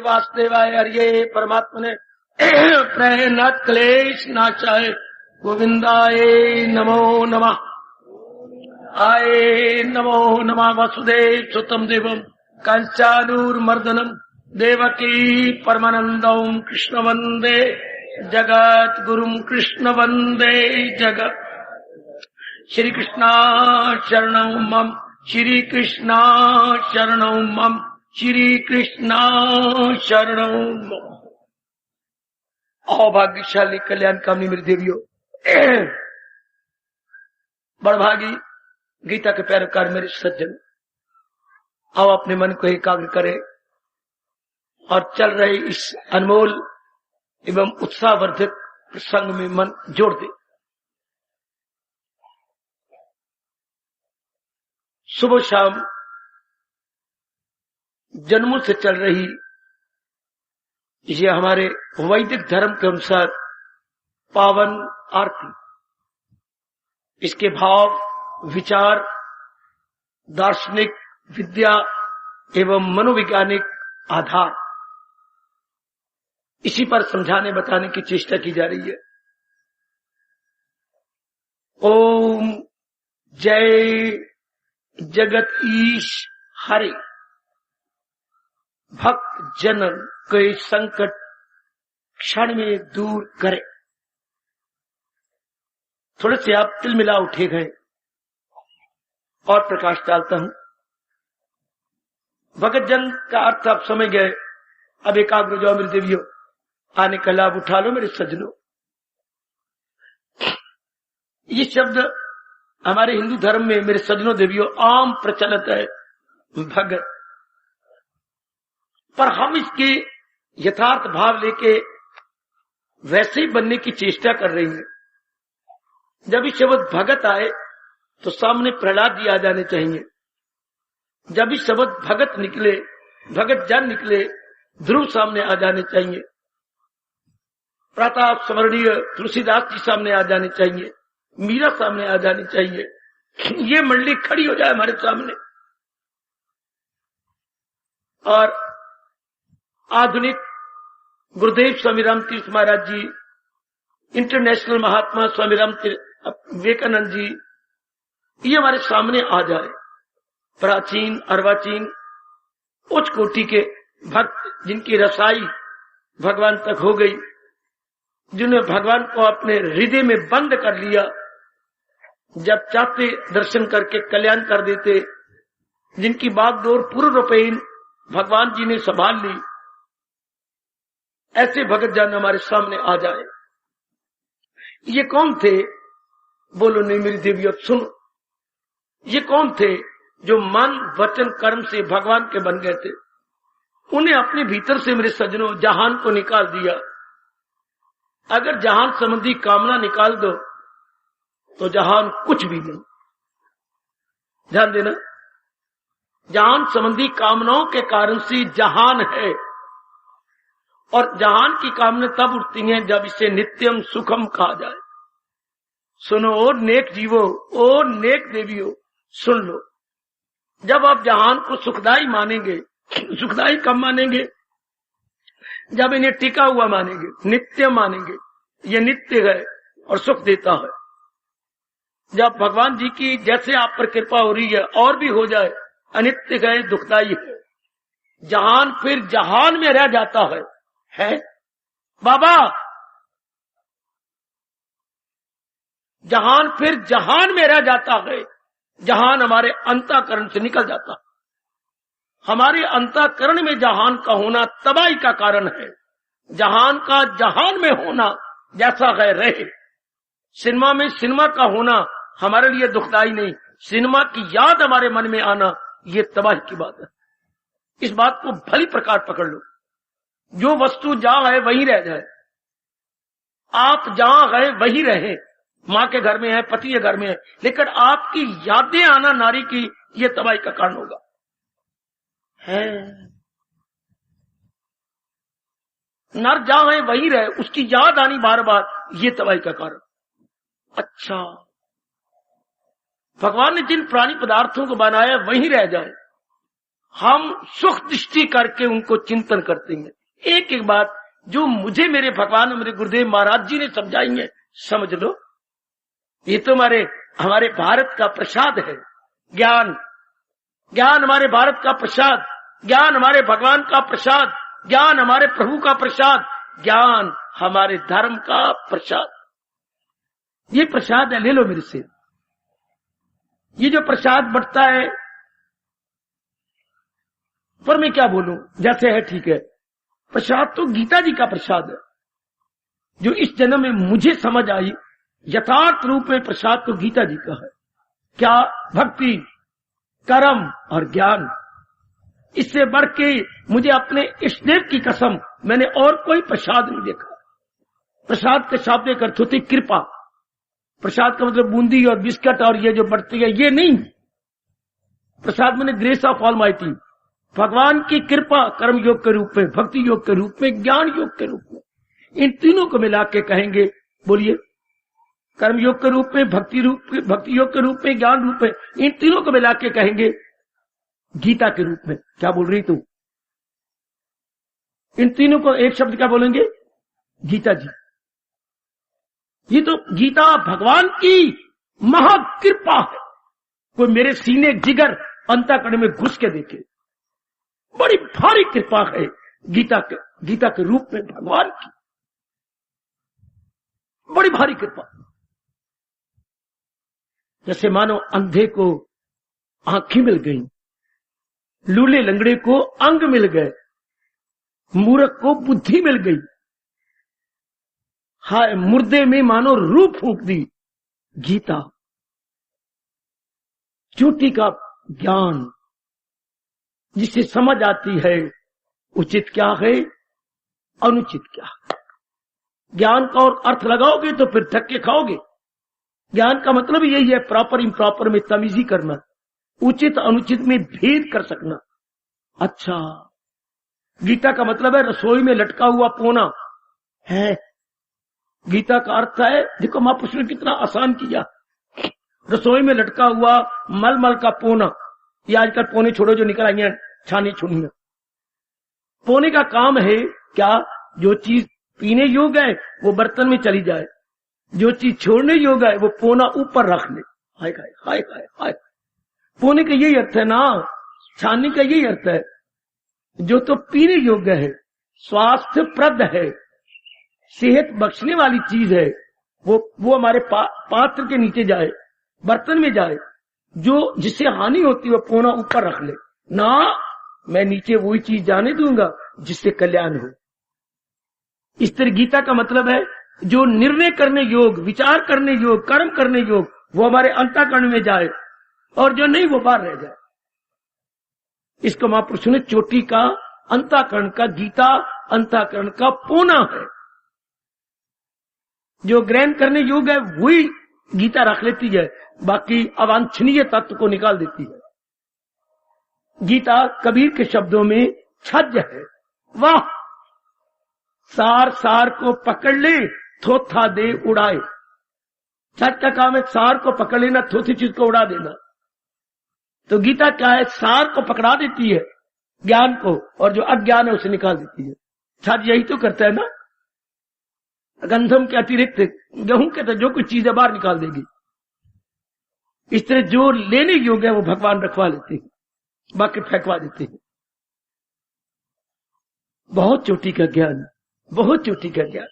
वासुदेवाय हरिये परमात्मने प्रणत क्लेश नाशाय गोविंदाय नमो नमः। आये नमो नमः। वसुदेव सुतम देवम कंचानूरमर्दनम देवकी परमानंदम कृष्ण वंदे जगत गुरुम कृष्ण वंदे जगत। श्री कृष्णा शरणं मम श्री कृष्णा शरणं मम श्री कृष्णा शरणं मम। भाग्यशाली कल्याण कामनी मेरी देवियों, बड़भागी गीता के पैरोकार मेरे सज्जन, आओ अपने मन को एकाग्र करें और चल रहे इस अनमोल एवं उत्साहवर्धक प्रसंग में मन जोड़ दे। सुबह शाम जन्मों से चल रही ये हमारे वैदिक धर्म के अनुसार पावन आरती, इसके भाव, विचार, दार्शनिक, विद्या एवं मनोवैज्ञानिक आधार, इसी पर समझाने बताने की चेष्टा की जा रही है। ओम जय जगत ईश हरि। भक्त जनन के संकट क्षण में दूर करे। थोड़े से आप तिलमिला उठे गए और प्रकाश डालता हूं। भगत जन का अर्थ आप समझ गए। अब एकाग्र जाओ मेरे देवियों, आने का लाभ उठा लो मेरे सज्जनों। ये शब्द हमारे हिंदू धर्म में मेरे सज्जनों देवियों आम प्रचलित है, भगत। पर हम इसके यथार्थ भाव लेके वैसे ही बनने की चेष्टा कर रहे हैं। जब इस शब्द भगत आए तो सामने प्रहलाद जी आ जाने चाहिए। जब इस शब्द भगत निकले, भगत जन निकले, ध्रुव सामने आ जाने चाहिए। प्रताप स्मरणीय तुलसीदास जी सामने आ जाने चाहिए। मीरा सामने आ जानी चाहिए। ये मंडली खड़ी हो जाए हमारे सामने। और आधुनिक गुरुदेव स्वामी राम तीर्थ महाराज जी, इंटरनेशनल महात्मा स्वामी राम विवेकानंद जी, ये हमारे सामने आ जाए। प्राचीन अर्वाचीन उच्च कोटि के भक्त, जिनकी रसाई भगवान तक हो गई, जिन्होंने भगवान को अपने हृदय में बंद कर लिया, जब चाहते दर्शन करके कल्याण कर देते, जिनकी बागडोर पूर्ण रूपेण भगवान जी ने संभाल ली, ऐसे भगत जन हमारे सामने आ जाए। ये कौन थे? बोलो नहीं मेरी देवियों, सुनो। ये कौन थे जो मन वचन कर्म से भगवान के बन गए थे? उन्हें अपने भीतर से मेरे सज्जनों जहान को निकाल दिया। अगर जहान संबंधी कामना निकाल दो तो जहान कुछ भी नहीं। ध्यान देना, जहान संबंधी कामनाओं के कारण से जहान है। और जहान की कामना तब उठती हैं जब इसे नित्यम सुखम कहा जाए। सुनो ओ नेक जीवो, ओ नेक देवियों, सुन लो। जब आप जहान को सुखदाई मानेंगे, सुखदाई कब मानेंगे? जब इन्हें टिका हुआ मानेंगे, नित्य मानेंगे, ये नित्य है और सुख देता है। जब भगवान जी की जैसे आप पर कृपा हो रही है और भी हो जाए, अनित्य है, दुखदाई है। जहान फिर जहान में रह जाता है बाबा। जहान फिर जहान में रह जाता है। जहान हमारे अंतःकरण से निकल जाता है। हमारे अंतःकरण में जहान का होना तबाही का कारण है। जहान का जहान में होना जैसा है रहे। सिनेमा में सिनेमा का होना हमारे लिए दुखदाई नहीं, सिनेमा की याद हमारे मन में आना ये तबाही की बात है। इस बात को भली प्रकार पकड़ लो। जो वस्तु जहां है वहीं रह जाए। आप जहां गए वहीं रहे। माँ के घर में है, पति के घर में है, लेकिन आपकी यादें आना नारी की ये तबाही का कारण होगा। है नर जहां है वहीं रहे, उसकी याद आनी बार बार, ये तबाही का कारण। अच्छा, भगवान ने जिन प्राणी पदार्थों को बनाया वहीं रह जाए। हम सुख दृष्टि करके उनको चिंतन करते हैं। एक एक बात जो मुझे मेरे भगवान और मेरे गुरुदेव महाराज जी ने समझाई है, समझ लो। ये तो हमारे भारत का प्रसाद है। ज्ञान हमारे भारत का प्रसाद, ज्ञान हमारे भगवान का प्रसाद, ज्ञान हमारे प्रभु का प्रसाद, ज्ञान हमारे धर्म का प्रसाद। ये प्रसाद है, ले लो मेरे से। ये जो प्रसाद बढ़ता है, पर मैं क्या बोलूं, जैसे है ठीक है। प्रसाद तो गीता जी का प्रसाद है, जो इस जन्म में मुझे समझ आई। यथार्थ रूप में प्रसाद तो गीता जी का है। क्या? भक्ति, कर्म और ज्ञान। इससे बढ़ के मुझे अपने इष्टदेव की कसम मैंने और कोई प्रसाद नहीं देखा। प्रसाद के शाब्दिक अर्थ होती कृपा। प्रसाद का मतलब बूंदी और बिस्किट और ये जो बढ़ती है, ये नहीं। प्रसाद मैंने ग्रेस ऑफ ऑलमाइटी, भगवान की कृपा, कर्म योग के रूप में, भक्ति योग के रूप में, ज्ञान योग के रूप में। इन तीनों को मिला के कहेंगे, बोलिए, कर्म योग के रूप में, भक्ति योग के रूप में, ज्ञान रूप में, इन तीनों को मिला के कहेंगे गीता के रूप में। क्या बोल रही तू? इन तीनों को एक शब्द क्या बोलेंगे? गीता जी। ये तो गीता भगवान की महाकृपा है। कोई मेरे सीने जिगर अंतःकरण में घुस के देखे, बड़ी भारी कृपा है गीता के रूप में भगवान की, बड़ी भारी कृपा। जैसे मानो अंधे को आंखें मिल गई, लूले लंगड़े को अंग मिल गए, मूर्ख को बुद्धि मिल गई, हाय मुर्दे में मानो रूप फूंक दी। गीता, चोटी का ज्ञान, जिसे समझ आती है उचित क्या है, अनुचित क्या है। ज्ञान का और अर्थ लगाओगे तो फिर धक्के खाओगे। ज्ञान का मतलब यही है, प्रॉपर इम्प्रॉपर में तमीजी करना, उचित अनुचित में भेद कर सकना। अच्छा, गीता का मतलब है रसोई में लटका हुआ पोना है। गीता का अर्थ है, देखो महापुरुष ने कितना आसान किया, रसोई में लटका हुआ मलमल का पोना। ये आजकल पोने छोड़ो जो निकल आई है छानी छुनिया। पोने का काम है क्या? जो चीज पीने योग्य है वो बर्तन में चली जाए, जो चीज छोड़ने योग्य है वो पोना ऊपर रख ले। हाय हाय हाय हाय हाय। पोने का यही अर्थ है ना, छानने का यही अर्थ है। जो तो पीने योग्य है, स्वास्थ्यप्रद है, सेहत बख्शने वाली चीज है, वो हमारे पात्र के नीचे जाए, बर्तन में जाए। जो जिससे हानि होती है वो पोना ऊपर रख ले ना। मैं नीचे वही चीज जाने दूंगा जिससे कल्याण हो। इस तरह गीता का मतलब है जो निर्णय करने योग, विचार करने योग, कर्म करने योग, वो हमारे अंतःकरण में जाए, और जो नहीं वो बाहर रह जाए। इसको महापुरुषों ने चोटी का अंतःकरण का, गीता अंतःकरण का पोना है। जो ग्रहण करने योग है वही गीता रख लेती है, बाकी अवांछनीय तत्व को निकाल देती है। गीता कबीर के शब्दों में छज्ज है। वाह, सार सार को पकड़ ले, थोथा दे उड़ाए। छज्ज का काम है सार को पकड़ लेना, थोथी चीज को उड़ा देना। तो गीता क्या है? सार को पकड़ा देती है, ज्ञान को, और जो अज्ञान है उसे निकाल देती है। छज्ज यही तो करता है ना। गंधम के अतिरिक्त गेहूं के तो जो कुछ चीजें बाहर निकाल देगी। इस तरह जो लेने योग्य है वो भगवान रखवा लेते हैं, बाकी फेंकवा देते हैं। बहुत चोटी का ज्ञान, बहुत चोटी का ज्ञान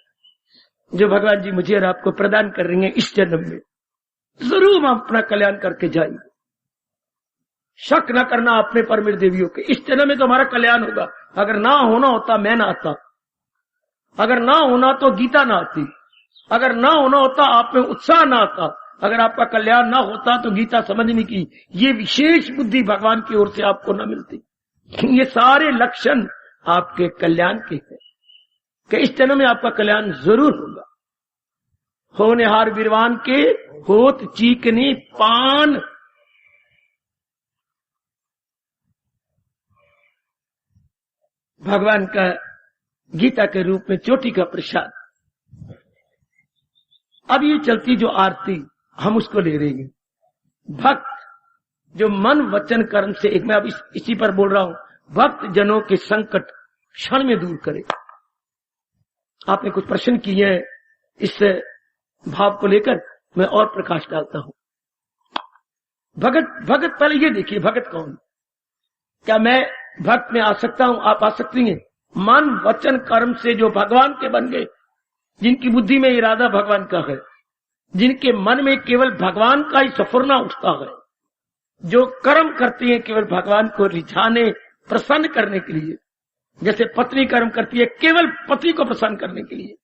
जो भगवान जी मुझे और आपको प्रदान कर रही हैं इस जन्म में। जरूर हम अपना कल्याण करके जाएंगे, शक न करना अपने पर मेरे देवियों के। इस जन्म में तो हमारा कल्याण होगा। अगर ना होना होता मैं ना आता, अगर ना होना तो गीता ना आती, अगर ना होना होता आप में उत्साह ना आता, अगर आपका कल्याण ना होता तो गीता समझने की ये विशेष बुद्धि भगवान की ओर से आपको ना मिलती। ये सारे लक्षण आपके कल्याण के हैं कि इस जन्म में आपका कल्याण जरूर होगा। होनेहार वीरवान के होत चीकनी पान। भगवान का गीता के रूप में चोटी का प्रसाद। अब ये चलती जो आरती हम उसको ले रहे हैं। भक्त जो मन वचन कर्म से, एक मैं अब इसी पर बोल रहा हूं, भक्त जनों के संकट क्षण में दूर करे। आपने कुछ प्रश्न किए हैं, इस भाव को लेकर मैं और प्रकाश डालता हूं। भगत पहले ये देखिए, भगत कौन? क्या मैं भक्त में आ सकता हूं? आप आ सकती हैं। मन वचन कर्म से जो भगवान के बन गए, जिनकी बुद्धि में इरादा भगवान का है, जिनके मन में केवल भगवान का ही सफुरना उठता है, जो कर्म करती है केवल भगवान को रिझाने, प्रसन्न करने के लिए, जैसे पत्नी कर्म करती है केवल पति को प्रसन्न करने के लिए,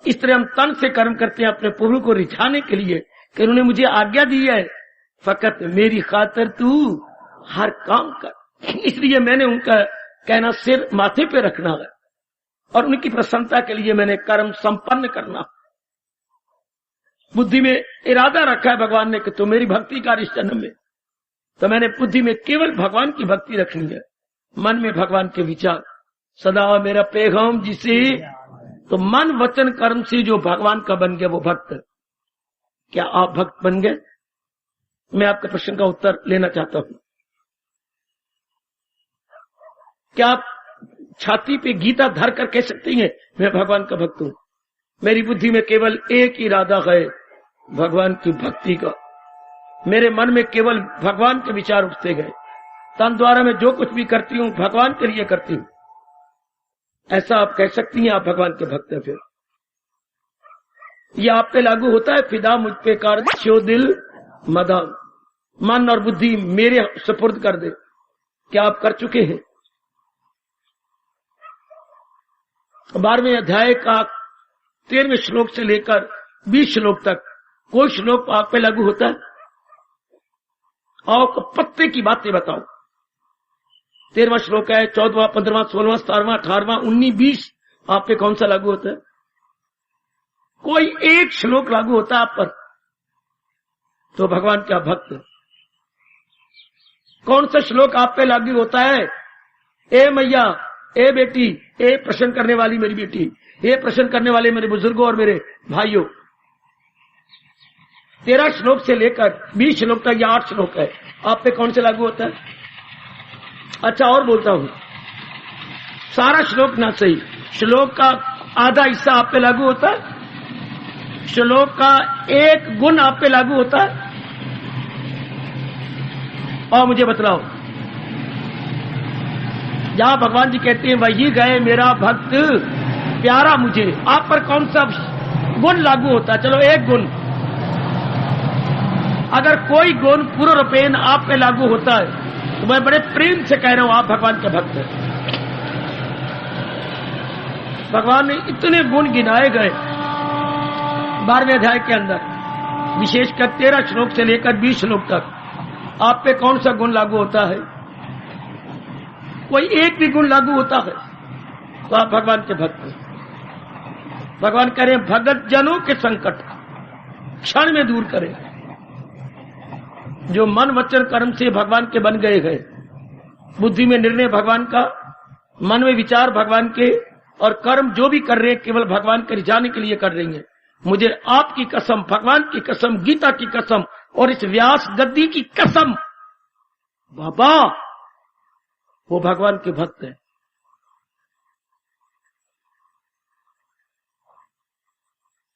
इस तरह हम तन से कर्म करते हैं अपने प्रभु को रिझाने के लिए कि उन्होंने मुझे आज्ञा दी है, फकत मेरी खातिर तू हर काम कर। इसलिए मैंने उनका कहना सिर माथे पे रखना है और उनकी प्रसन्नता के लिए मैंने कर्म संपन्न करना। बुद्धि में इरादा रखा है भगवान ने कि तू मेरी भक्ति कर इस जन्म में, तो मैंने बुद्धि में केवल भगवान की भक्ति रखनी है, मन में भगवान के विचार सदा मेरा पैगाम जिसे। तो मन वचन कर्म से जो भगवान का बन गया वो भक्त। क्या आप भक्त बन गए? मैं आपके प्रश्न का उत्तर लेना चाहता हूं। क्या आप छाती पे गीता धर कर कह सकती हैं मैं भगवान का भक्त हूं? मेरी बुद्धि में केवल एक इरादा है, भगवान की भक्ति का। मेरे मन में केवल भगवान के विचार उठते गए, तन द्वारा मैं जो कुछ भी करती हूं भगवान के लिए करती हूं। ऐसा आप कह सकती हैं आप भगवान के भक्त हैं। फिर यह आप पे लागू होता है, फिदा मुझ पे कर छो दिल मदान, मन और बुद्धि मेरे सुपुर्द कर दे। क्या आप कर चुके हैं? 12वें अध्याय का 13वें श्लोक से लेकर 20 श्लोक तक कोई श्लोक आप पे लागू होता है? और पत्ते की बातें बताओ। 13वां श्लोक है, 14वां, 15वां, 16वां, 17वां, 18वां, 19, 20 आप पे कौन सा लागू होता है? कोई एक श्लोक लागू होता है आप पर तो भगवान का भक्त। कौन सा श्लोक आप पे लागू होता है? ए मैया, ए बेटी, ए प्रश्न करने वाली मेरी बेटी, ए प्रश्न करने वाले मेरे बुजुर्गों और मेरे भाइयों। 13 श्लोक से लेकर 20 श्लोक तक, या 8 श्लोक है, आप पे कौन से लागू होता है? अच्छा और बोलता हूं, सारा श्लोक ना सही, श्लोक का आधा हिस्सा आप पे लागू होता है? श्लोक का एक गुण आप पे लागू होता है? और मुझे बतलाओ, जहां भगवान जी कहते हैं वही गए मेरा भक्त प्यारा मुझे, आप पर कौन सा गुण लागू होता है? चलो एक गुण, अगर कोई गुण पूर्ण रूपेण आप पे लागू होता है तो मैं बड़े प्रेम से कह रहा हूं आप भगवान के भक्त हैं। भगवान ने इतने गुण गिनाए गए 12वें अध्याय के अंदर, विशेषकर 13 श्लोक से लेकर 20 श्लोक तक। आप पे कौन सा गुण लागू होता है? कोई एक भी गुण लागू होता है तो आप भगवान के भक्त हैं। भगवान कह रहे हैं भगत जनों के संकट क्षण में दूर करें। जो मन वचन कर्म से भगवान के बन गए हैं, बुद्धि में निर्णय भगवान का, मन में विचार भगवान के, और कर्म जो भी कर रहे हैं केवल भगवान के रिझाने के लिए कर रही हैं। मुझे आपकी कसम, भगवान की कसम, गीता की कसम और इस व्यास गद्दी की कसम, बाबा वो भगवान के भक्त हैं।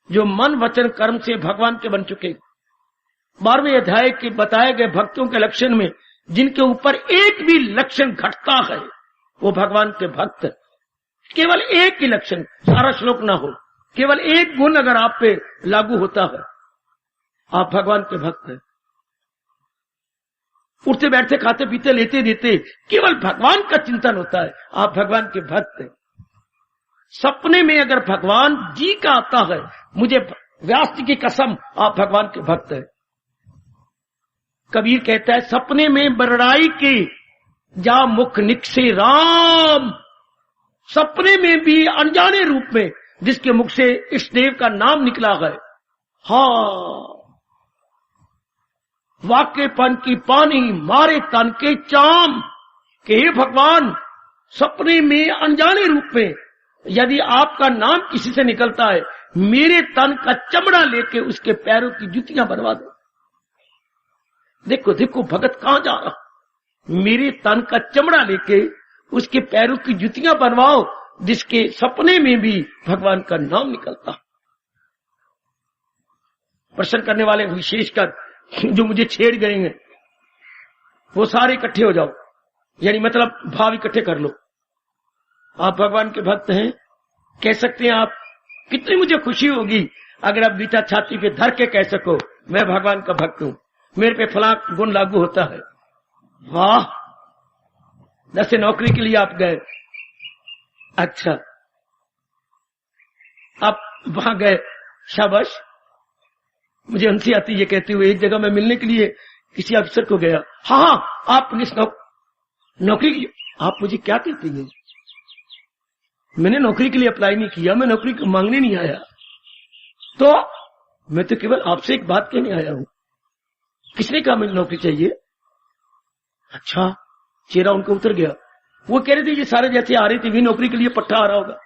जो मन वचन कर्म से भगवान के बन चुके। 12वें अध्याय के बताए गए भक्तों के लक्षण में जिनके ऊपर एक भी लक्षण घटता है वो भगवान के भक्त। केवल एक ही लक्षण, सारा श्लोक ना हो, केवल एक गुण अगर आप पे लागू होता है, आप भगवान के भक्त हैं। उठते बैठते खाते पीते लेते देते केवल भगवान का चिंतन होता है, आप भगवान के भक्त हैं। सपने में अगर भगवान जी का आता है, मुझे व्यास जी की कसम, आप भगवान के भक्त हैं। कबीर कहता है सपने में बरड़ाई के जा मुख निकसे राम। सपने में भी अनजाने रूप में जिसके मुख से इष्ट देव का नाम निकला है, हाँ वाक्यपन की पानी मारे तन के चाम, कि हे भगवान सपने में अनजाने रूप में यदि आपका नाम किसी से निकलता है, मेरे तन का चमड़ा लेके उसके पैरों की जुतियां बनवा दो। देखो देखो भगत कहां जा रहा, मेरे तन का चमड़ा लेके उसके पैरों की जुतियां बनवाओ, जिसके सपने में भी भगवान का नाम निकलता। प्रश्न करने वाले विशेषकर जो मुझे छेड़ गए हैं, वो सारे इकट्ठे हो जाओ, यानी मतलब भाव इकट्ठे कर लो। आप भगवान के भक्त हैं, कह सकते हैं आप। कितनी मुझे खुशी होगी अगर आप गीता छाती पे धर के कह सको मैं भगवान का भक्त हूं, मेरे पे फला गुण लागू होता है। वाह, जैसे नौकरी के लिए आप गए, अच्छा आप वहां गए, शाबाश। मुझे हंसी आती है कहते हुए, एक जगह मैं मिलने के लिए किसी अफसर को गया। हाँ, आप पुलिस नौकरी की, आप मुझे क्या कहती हैं? मैंने नौकरी के लिए अप्लाई नहीं किया, मैं नौकरी को मांगने नहीं आया, तो मैं तो केवल आपसे एक बात कहने आया हूं। किसने कहा मुझे नौकरी चाहिए? अच्छा, चेहरा उनका उतर गया। वो कह रहे थे ये सारे जैसे आ रही थी, भी नौकरी के लिए पट्टा आ रहा होगा।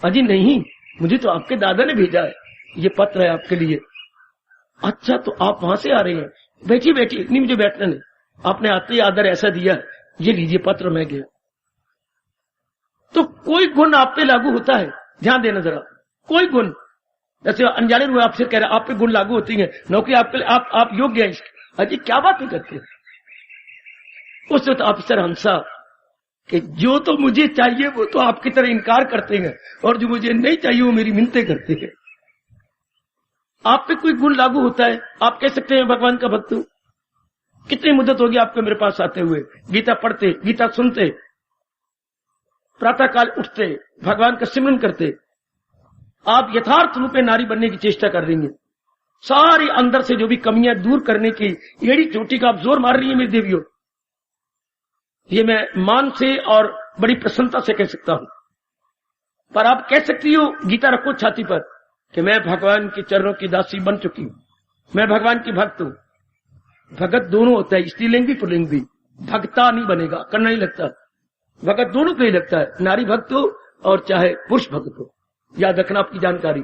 अजी नहीं, मुझे तो आपके दादा ने भेजा है, ये पत्र है आपके लिए। अच्छा, तो आप वहां से आ रहे हैं? बैठिए बैठिए, नहीं मुझे बैठना नहीं, आपने आते ही आदर ऐसा दिया, ये लीजिए पत्र, मैं गया। तो कोई गुण आप पे लागू होता है, ध्यान देना जरा, कोई गुण। जैसे अनजाने हुए आपसे कह रहे आप पे गुण लागू होती है, नौकरी आपके लिए, आप योग्य हैं। अजी क्या बात नहीं करते। उस वक्त अफसर हंसा कि जो तो मुझे चाहिए वो तो आपकी तरह इनकार करते हैं, और जो मुझे नहीं चाहिए वो मेरी मिन्नतें करते हैं। आप पे कोई गुण लागू होता है, आप कह सकते हैं भगवान का भक्त हूं। कितनी मुद्दत होगी आपको मेरे पास आते हुए, गीता पढ़ते, गीता सुनते, प्रातः काल उठते, भगवान का सिमरन करते। आप यथार्थ रूप में नारी बनने की चेष्टा कर रही हैं, सारी अंदर से जो भी कमियां दूर करने की एड़ी चोटी का आप जोर मार रही है मेरी देवियों। ये मैं मान से और बड़ी प्रसन्नता से कह सकता हूं। पर आप कह सकती हो, गीता रखो छाती पर, कि मैं भगवान के चरणों की दासी बन चुकी हूं, मैं भगवान की भक्त हूं। भगत दोनों होता है, स्त्रीलिंग भी पुल्लिंग भी। भक्ता नहीं बनेगा, करना नहीं लगता, भगत दोनों को ही लगता है, नारी भक्त हो और चाहे पुरुष भक्त हो। याद रखना आपकी जानकारी।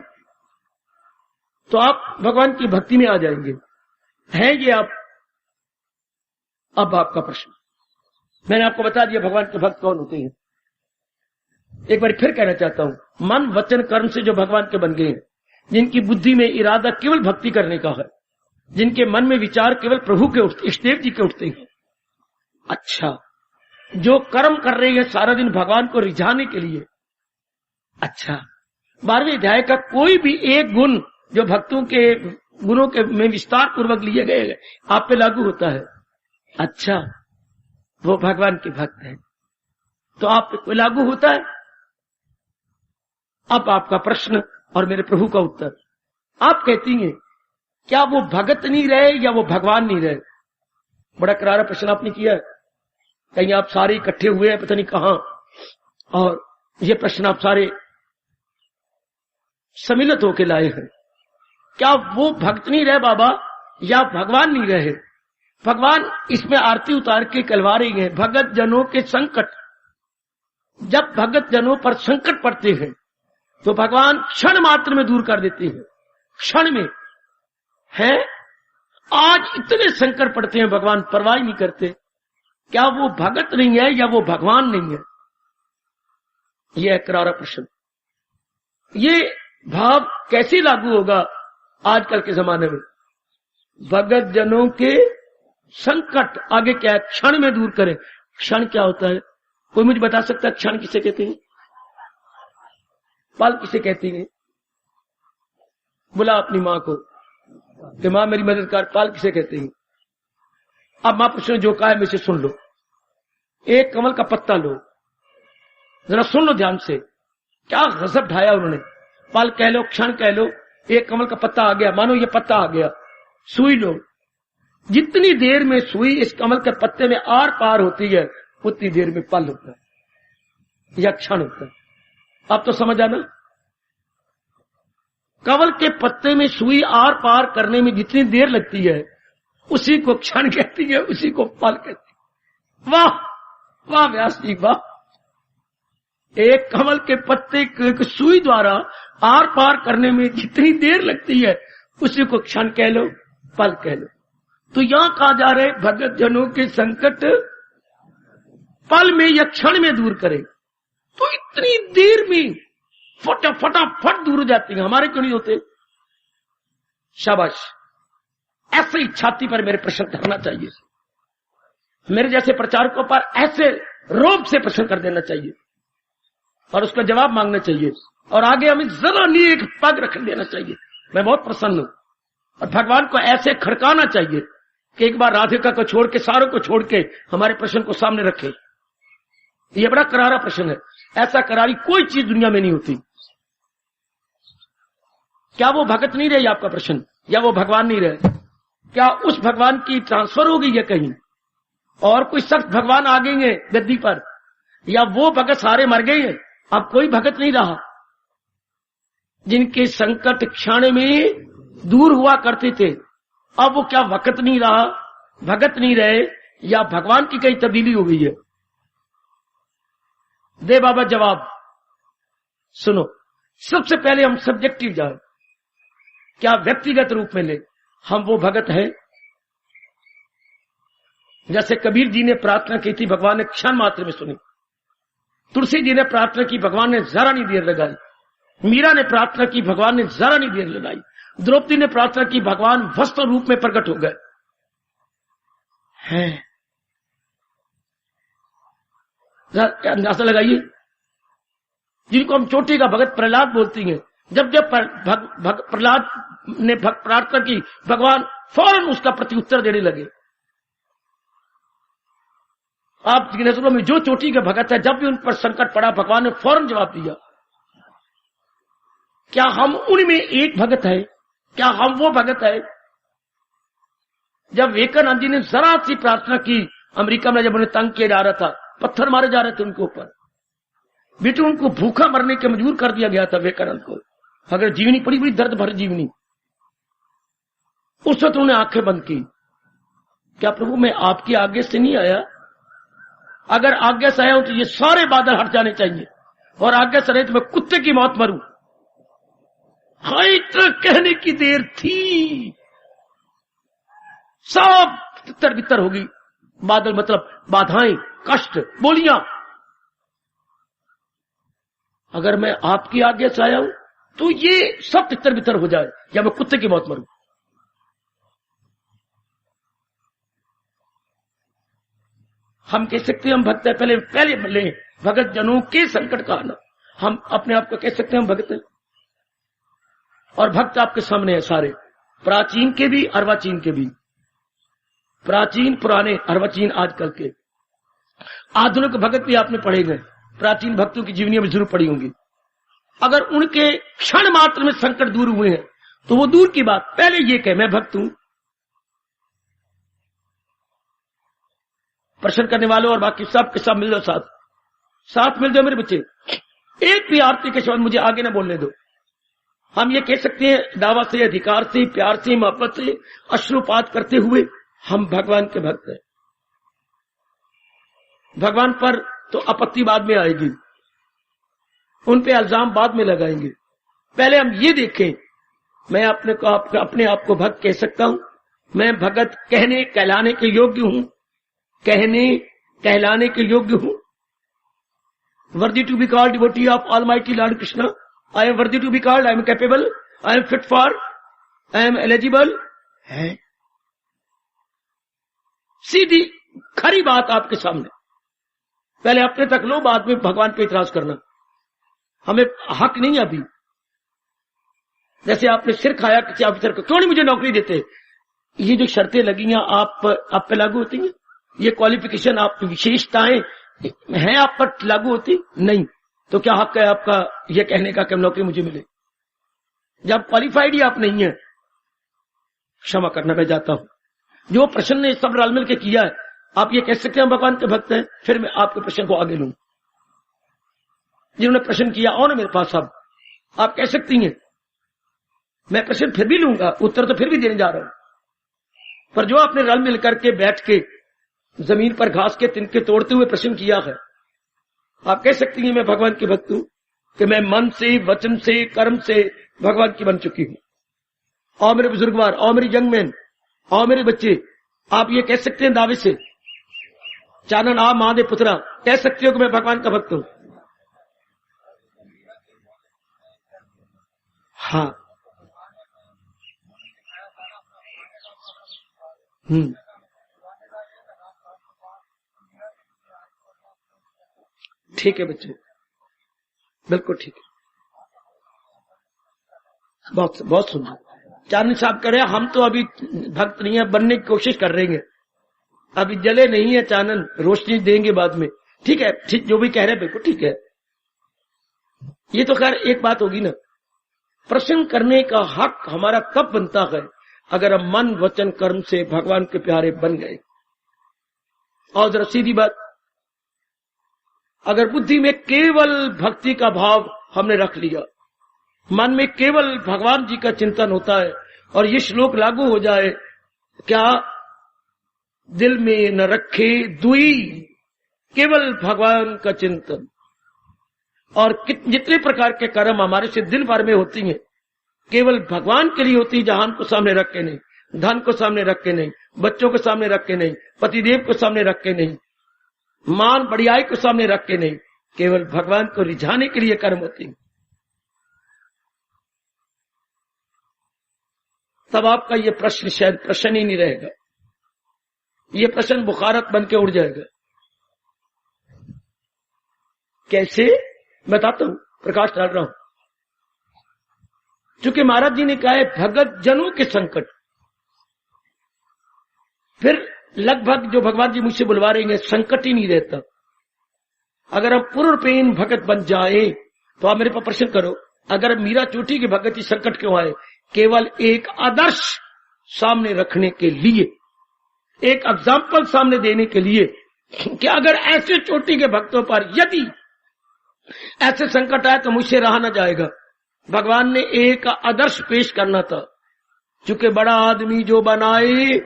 तो आप भगवान की भक्ति में आ जाएंगे, है ये आप। अब आपका प्रश्न, मैंने आपको बता दिया भगवान के भक्त कौन होते हैं। एक बार फिर कहना चाहता हूं, मन वचन कर्म से जो भगवान के बन गए हैं, जिनकी बुद्धि में इरादा केवल भक्ति करने का है, जिनके मन में विचार केवल प्रभु के उठते, इष्टदेव जी के उठते हैं। अच्छा, जो कर्म कर रहे हैं सारा दिन भगवान को रिझाने के लिए। अच्छा, 12वें अध्याय का कोई भी एक गुण जो भक्तों के गुणों के में विस्तार पूर्वक लिए गए आप पे लागू होता है। अच्छा, वो भगवान के भक्त हैं, तो आप पे कोई लागू होता है। अब आपका प्रश्न और मेरे प्रभु का उत्तर। आप कहती हैं क्या वो भगत नहीं रहे या वो भगवान नहीं रहे? बड़ा करारा प्रश्न आपने किया है। कहीं आप सारे इकट्ठे हुए हैं पता नहीं कहां, और ये प्रश्न आप सारे सम्मिलित होकर लाए हैं। क्या वो भक्त नहीं रहे बाबा या भगवान नहीं रहे? भगवान इसमें आरती उतार के कहलवा रही है, भगत जनों के संकट। जब भगत जनों पर संकट पड़ते हैं तो भगवान क्षण मात्र में दूर कर देते हैं, क्षण में। है आज इतने संकट पड़ते हैं, भगवान परवाह नहीं करते। क्या वो भगत नहीं है या वो भगवान नहीं है? यह करारा प्रश्न। ये भाव कैसे लागू होगा आजकल के जमाने में? भगत जनों के संकट आगे क्या है? क्षण में दूर करें। क्षण क्या होता है? कोई मुझे बता सकता है क्षण किसे कहते हैं? पल किसे कहती है? बुला अपनी माँ को कि माँ मेरी मदद कर। पल किसे कहते हैं? अब माँ प्रश्न जो कहा है मुझे सुन लो। एक कमल का पत्ता लो, जरा सुन लो ध्यान से, क्या गजब ढाया उन्होंने। पल कह लो, क्षण कह लो, एक कमल का पत्ता आ गया, मानो ये पत्ता आ गया। सुई लो, जितनी देर में सुई इस कमल के पत्ते में आर पार होती है उतनी देर में पल होता है या क्षण होता है। अब तो समझ आना, कमल के पत्ते में सुई आर पार करने में जितनी देर लगती है उसी को क्षण कहती है, उसी को पल कहती है। वाह वाह व्यास जी वाह। एक कमल के पत्ते की सुई द्वारा आर पार करने में जितनी देर लगती है उसी को क्षण कह लो, पल कह लो। तो यहां कहा जा रहे भगत जनों के संकट पल में या क्षण में दूर करे, तो इतनी देर में फटाफट दूर हो जाती हैं, हमारे क्यों नहीं होते? शाबाश, ऐसे ही छाती पर मेरे प्रश्न करना चाहिए, मेरे जैसे प्रचारकों पर ऐसे रोब से प्रश्न कर देना चाहिए और उसका जवाब मांगना चाहिए, और आगे हमें जरा नहीं एक पग रख देना चाहिए। मैं बहुत प्रसन्न हूं, और भगवान को ऐसे खड़काना चाहिए कि एक बार राधिका को छोड़ के, सारों को छोड़ के हमारे प्रश्न को सामने रखे। ये बड़ा करारा प्रश्न है, ऐसा करारी कोई चीज दुनिया में नहीं होती। क्या वो भगत नहीं रहे आपका प्रश्न, या वो भगवान नहीं रहे? क्या उस भगवान की ट्रांसफर हो गई है कहीं, और कोई सख्त भगवान आ गए हैं गद्दी पर, या वो भगत सारे मर गए हैं, अब कोई भगत नहीं रहा? जिनके संकट क्षण में दूर हुआ करते थे, अब वो क्या वक्त नहीं रहा, भगत नहीं रहे, या भगवान की कहीं तब्दीली हो गई है? दे बाबा जवाब। सुनो, सबसे पहले हम सब्जेक्टिव जाए, क्या व्यक्तिगत रूप में ले, हम वो भगत हैं? जैसे कबीर जी ने प्रार्थना की थी, भगवान ने क्षण मात्र में सुनी। तुलसी जी ने प्रार्थना की, भगवान ने जरा नहीं देर लगाई। मीरा ने प्रार्थना की, भगवान ने जरा नहीं देर लगाई। द्रौपदी ने प्रार्थना की, भगवान वस्त्र रूप में प्रकट हो गए हैं। अंदाजा लगाइए, जिनको हम चोटी का भगत प्रहलाद बोलती हैं, जब जब प्रहलाद ने प्रार्थना की, भगवान फौरन उसका प्रत्युत्तर देने लगे। आपकी नजरों में जो चोटी का भगत है, जब भी उन पर संकट पड़ा, भगवान ने फौरन जवाब दिया। क्या हम उनमें एक भगत है? क्या हम वो भगत है? जब विवेकानंद जी ने जरा सी प्रार्थना की, अमेरिका में जब उन्हें तंग किया जा रहा था, पत्थर मारे जा रहे थे उनके ऊपर, बेटे उनको भूखा मरने के मजबूर कर दिया गया था विवेकानंद को। अगर जीवनी पड़ी, बड़ी दर्द भरी जीवनी। उस वक्त उन्होंने आंखें बंद की, क्या प्रभु मैं आपकी आज्ञा से नहीं आया? अगर आज्ञा से आया हूं तो ये सारे बादल हट जाने चाहिए, और आज्ञा से रहे तो मैं कुत्ते की मौत मरूं। हाँ, इतना कहने की देर थी, सब तितर बितर होगी। बादल मतलब बाधाएं, कष्ट, बोलियां। अगर मैं आपकी आज्ञा से आया हूं तो ये सब तितर बितर हो जाए, या मैं कुत्ते की मौत मरूं। हम कह सकते हैं हम भक्त हैं, पहले बोले भगत जनों के संकट का आना। हम अपने आप को कह सकते हैं हम भक्त हैं, और भक्त आपके सामने है सारे, प्राचीन के भी, अर्वाचीन के भी। प्राचीन पुराने, अर्वाचीन आजकल के। आधुनिक भगत भी आपने पढ़े गए, प्राचीन भक्तों की जीवनी में जरूर पड़ी होंगी। अगर उनके क्षण मात्र में संकट दूर हुए हैं तो वो दूर की बात, पहले ये कहे मैं भक्त हूं। प्रश्न करने वालों और बाकी सब के सब मिल जाओ, साथ मिल जाओ मेरे बच्चे। एक भी आरती के शब्द मुझे आगे ना बोलने दो। हम ये कह सकते हैं दावा से, अधिकार से, प्यार से, मोहब्बत से, अश्रुपात करते हुए हम भगवान के भक्त हैं। भगवान पर तो आपत्ति बाद में आएगी, उन पे इल्जाम बाद में लगाएंगे। पहले हम ये देखें, मैं अपने आप को भक्त कह सकता हूं? मैं भगत कहने कहलाने के योग्य हूं? कहने कहलाने के योग्य हूं? Worthy to be called devotee of almighty lord Krishna? I am worthy to be called, I am capable, I am fit for, I am eligible है। सीधी खरी बात आपके सामने, पहले अपने तक लो, बाद में भगवान पे इतराज करना। हमें हक नहीं अभी। जैसे आपने सिर खाया किसी ऑफिसर को, क्यों नहीं मुझे नौकरी देते? ये जो शर्तें लगी हैं आप पे लागू होती हैं? ये क्वालिफिकेशन, आप विशेषताएं हैं आप पर लागू होती नहीं? तो क्या हक है आपका ये कहने का कि नौकरी मुझे मिले? जब क्वालिफाइड ही आप नहीं है, क्षमा करना मैं जाता हूं। जो प्रश्न ने सब रल मिल के किया है, आप ये कह सकते हैं भगवान के भक्त हैं? फिर मैं आपके प्रश्न को आगे लूं। जिन्होंने प्रश्न किया आओ ना मेरे पास, अब आप कह सकती हैं, मैं प्रश्न फिर भी लूंगा, उत्तर तो फिर भी देने जा रहा हूं। पर जो आपने रल मिल करके बैठ के जमीन पर घास के तिनके तोड़ते हुए प्रश्न किया है, आप कह सकती हैं मैं भगवान के भक्त हूं, कि मैं मन से, वचन से, कर्म से भगवान की बन चुकी हूं। और मेरे बुजुर्गवार, और मेरी यंग मैन, और मेरे बच्चे, आप ये कह सकते हैं दावे से, चानन आ महादेव पुत्रा, कह सकते हो कि मैं भगवान का भक्त हूं? हाँ। ठीक है बच्चे, बिल्कुल ठीक है, बहुत बहुत सुंदर। चांदनी साहब कह रहे हैं हम तो अभी भक्त नहीं है, बनने की कोशिश कर रहे हैं, अभी जले नहीं है चानन, रोशनी देंगे बाद में। ठीक है, ठीक, जो भी कह रहे हैं बिल्कुल ठीक है। ये तो खैर एक बात होगी ना, प्रश्न करने का हक हमारा तब बनता है अगर हम मन वचन कर्म से भगवान के प्यारे बन गए। और जरा सीधी बात, अगर बुद्धि में केवल भक्ति का भाव हमने रख लिया, मन में केवल भगवान जी का चिंतन होता है और ये श्लोक लागू हो जाए, क्या दिल में न रखे दुई, केवल भगवान का चिंतन, और जितने प्रकार के कर्म हमारे से दिन भर में होती हैं केवल भगवान के लिए होती है, जहान को सामने रख के नहीं, धन को सामने रख के नहीं, बच्चों को सामने रख के नहीं, पतिदेव को सामने रख के नहीं, मान बढ़ियाई को सामने रख के नहीं, केवल भगवान को रिझाने के लिए कर्म होती है, तब आपका ये प्रश्न शायद प्रश्न ही नहीं रहेगा, ये प्रश्न बुखारत बन के उड़ जाएगा। कैसे बताता हूं, प्रकाश डाल रहा हूं। चूंकि महाराज जी ने कहा है भगत जनों के संकट, फिर लगभग जो भगवान जी मुझसे बुलवा रहे हैं संकट ही नहीं रहता। अगर हम पूर्णपेन भगत बन जाए तो आप मेरे पर प्रश्न करो, अगर मीरा चोटी के भगत ही संकट क्यों आए? केवल एक आदर्श सामने रखने के लिए, एक एग्जाम्पल सामने देने के लिए कि अगर ऐसे चोटी के भक्तों पर यदि ऐसे संकट आए तो मुझसे रहा न जाएगा। भगवान ने एक आदर्श पेश करना था, चूंकि बड़ा आदमी जो बनाए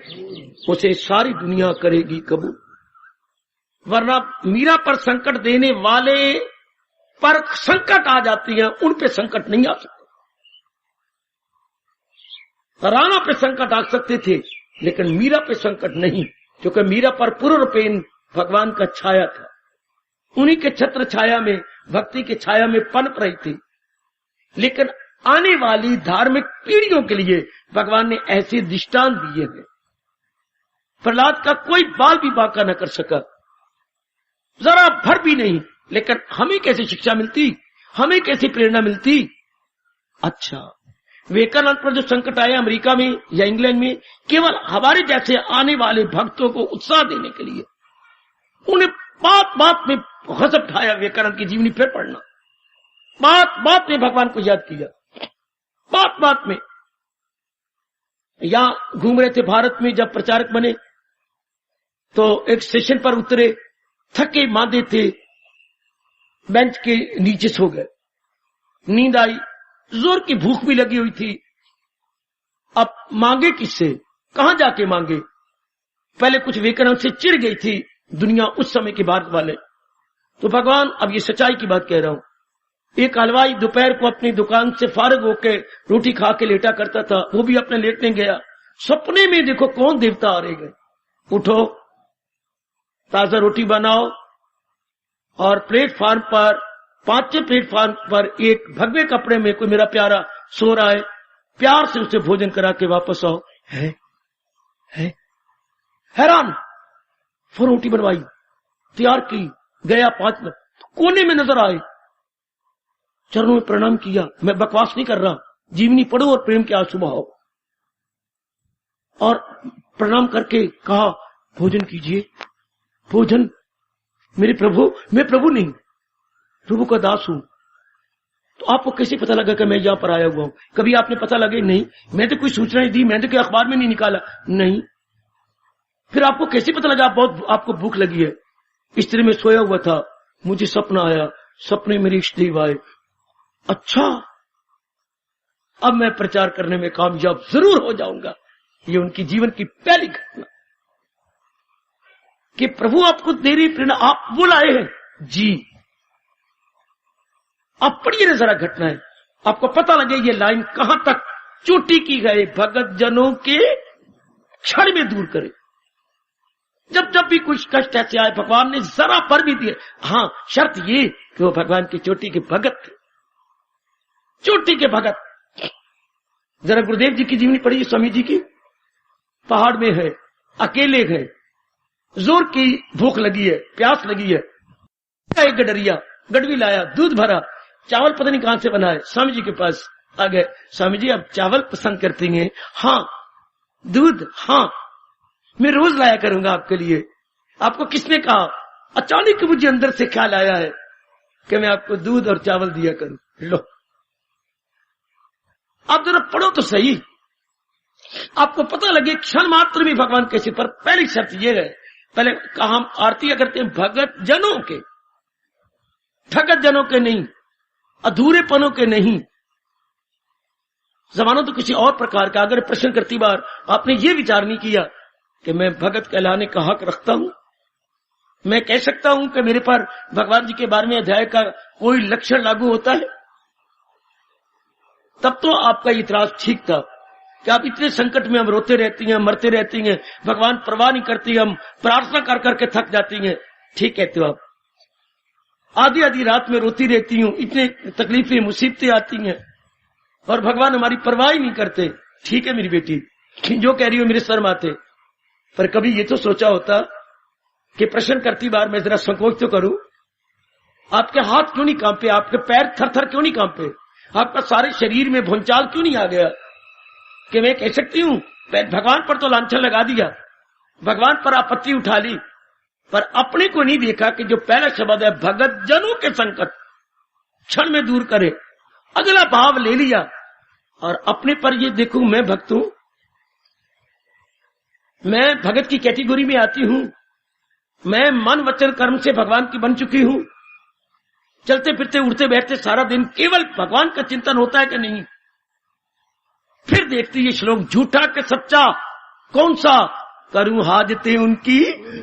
उसे सारी दुनिया करेगी कबूल, वरना मीरा पर संकट देने वाले पर संकट आ जाती है, उन पे संकट नहीं आ सकते। राणा पे संकट आ सकते थे लेकिन मीरा पे संकट नहीं, क्योंकि मीरा पर पूर्णपेन भगवान का छाया था, उन्हीं के छत्र छाया में, भक्ति की छाया में पनप रही थी। लेकिन आने वाली धार्मिक पीढ़ियों के लिए भगवान ने ऐसे दृष्टांत दिए हैं, प्रहलाद का कोई बाल भी बांका न कर सका, जरा भर भी नहीं, लेकिन हमें कैसी शिक्षा मिलती, हमें कैसी प्रेरणा मिलती? अच्छा, विवेकानंद पर जो संकट आया अमेरिका में या इंग्लैंड में, केवल हमारे जैसे आने वाले भक्तों को उत्साह देने के लिए, उन्हें बात बात में गजब ढाया विवेकानंद की जीवनी, फिर पढ़ना, बात बात में भगवान को याद किया, बात बात में। यहां घूम रहे थे भारत में, जब प्रचारक बने तो एक स्टेशन पर उतरे, थके मांदे थे, बेंच के नीचे सो गए, नींद आई, जोर की भूख भी लगी हुई थी। अब मांगे किससे, कहां जाके मांगे? पहले कुछ विवेकानंद से चिढ़ गई थी दुनिया उस समय के भारत वाले, तो भगवान, अब ये सच्चाई की बात कह रहा हूं, एक हलवाई दोपहर को अपनी दुकान से फारग होकर रोटी खा के लेटा करता था, वो भी अपने लेटने गया, सपने में देखो कौन देवता आ रहे गए, उठो ताजा रोटी बनाओ, और प्लेटफार्म पर, 5वें प्लेटफार्म पर एक भगवे कपड़े में कोई मेरा प्यारा सो रहा है, प्यार से उसे भोजन करा के वापस आओ। है हैरान, फिर रोटी बनवाई, तैयार की, गया 5 मिनट, कोने में नजर आए, चरणों में प्रणाम किया, मैं बकवास नहीं कर रहा, जीवनी पढ़ो और प्रेम के आंसू बहाओ, और प्रणाम करके कहा भोजन कीजिए। भोजन, मेरे प्रभु, मैं प्रभु नहीं, प्रभु का दास हूं, तो आपको कैसे पता लगा कि मैं यहां पर आया हुआ हूं? कभी आपने पता लगे? नहीं, मैं तो कोई सूचना नहीं दी, मैंने तो कोई अखबार में नहीं निकाला, नहीं। फिर आपको कैसे पता लगा बहुत आपको भूख लगी है? स्त्री में सोया हुआ था, मुझे सपना आया, सपने मेरे इष्ट देव आए, अच्छा अब मैं प्रचार करने में कामयाब जरूर हो जाऊंगा। ये उनकी जीवन की पहली घटना कि प्रभु आपको दे रही प्रेरणा, आप वो लाए हैं जी। आप पढ़िए ना जरा घटना है, आपको पता लगे ये लाइन कहां तक चोटी की गए, भगत जनों के क्षण में दूर करे, जब जब भी कुछ कष्ट ऐसे आए भगवान ने जरा पर भी दिए। हाँ, शर्त ये कि वो भगवान की चोटी के भगत थे, चोटी के भगत। जरा गुरुदेव जी की जीवनी पढ़िए, स्वामी जी की। पहाड़ में है, अकेले है, जोर की भूख लगी है, प्यास लगी है। एक गडरिया गडवी लाया, दूध भरा, चावल पता नहीं कहां से बनाए, स्वामी जी के पास आ गए। स्वामी जी, आप चावल पसंद करती हैं? हाँ। दूध? हाँ, मैं रोज लाया करूंगा आपके लिए। आपको किसने कहा? अचानक मुझे अंदर से ख्याल आया है कि मैं आपको दूध और चावल दिया करूं। लो, आप जरा पढ़ो तो सही, आपको पता लगे क्षण मात्र में भगवान कैसे। पर पहली शर्त यह है, पहले कहा हम आरती करते हैं भगत जनों के, ठगत जनों के नहीं, अधूरेपनों के नहीं। जमाना तो किसी और प्रकार का। अगर प्रश्न करती बार आपने ये विचार नहीं किया कि मैं भगत कहलाने का हक रखता हूं, मैं कह सकता हूं कि मेरे पर भगवान जी के 12वें अध्याय का कोई लक्षण लागू होता है, तब तो आपका इतराज ठीक था कि आप इतने संकट में हम रोते रहती हैं, मरते रहती हैं, भगवान परवाह नहीं करती, हम प्रार्थना कर करके थक जाती हैं। ठीक कहते हो आप। आधी आधी रात में रोती रहती हूं, इतने तकलीफें मुसीबतें आती हैं और भगवान हमारी परवाह ही नहीं करते। ठीक है मेरी बेटी, जो कह रही हो मेरे सर माथे। पर कभी ये तो सोचा होता कि प्रश्न करती बार मैं जरा संकोच तो करूं, आपके हाथ क्यों नहीं कांपे, आपके पैर थर थर क्यों नहीं कांपे, आपका सारे शरीर में भूचाल क्यों नहीं आ गया कि मैं कह सकती हूं भगवान पर तो लांछन लगा दिया, भगवान पर आपत्ति उठा ली, पर अपने को नहीं देखा कि जो पहला शब्द है भगत जनों के संकट क्षण में दूर करे, अगला भाव ले लिया और अपने पर ये देखूं मैं भक्त हूं, मैं भगत की कैटेगरी में आती हूं, मैं मन वचन कर्म से भगवान की बन चुकी हूं। चलते फिरते उठते बैठते सारा दिन केवल भगवान का चिंतन होता है कि नहीं। फिर देखती ये श्लोक झूठा के सच्चा कौन सा, करूं हाजते उनकी,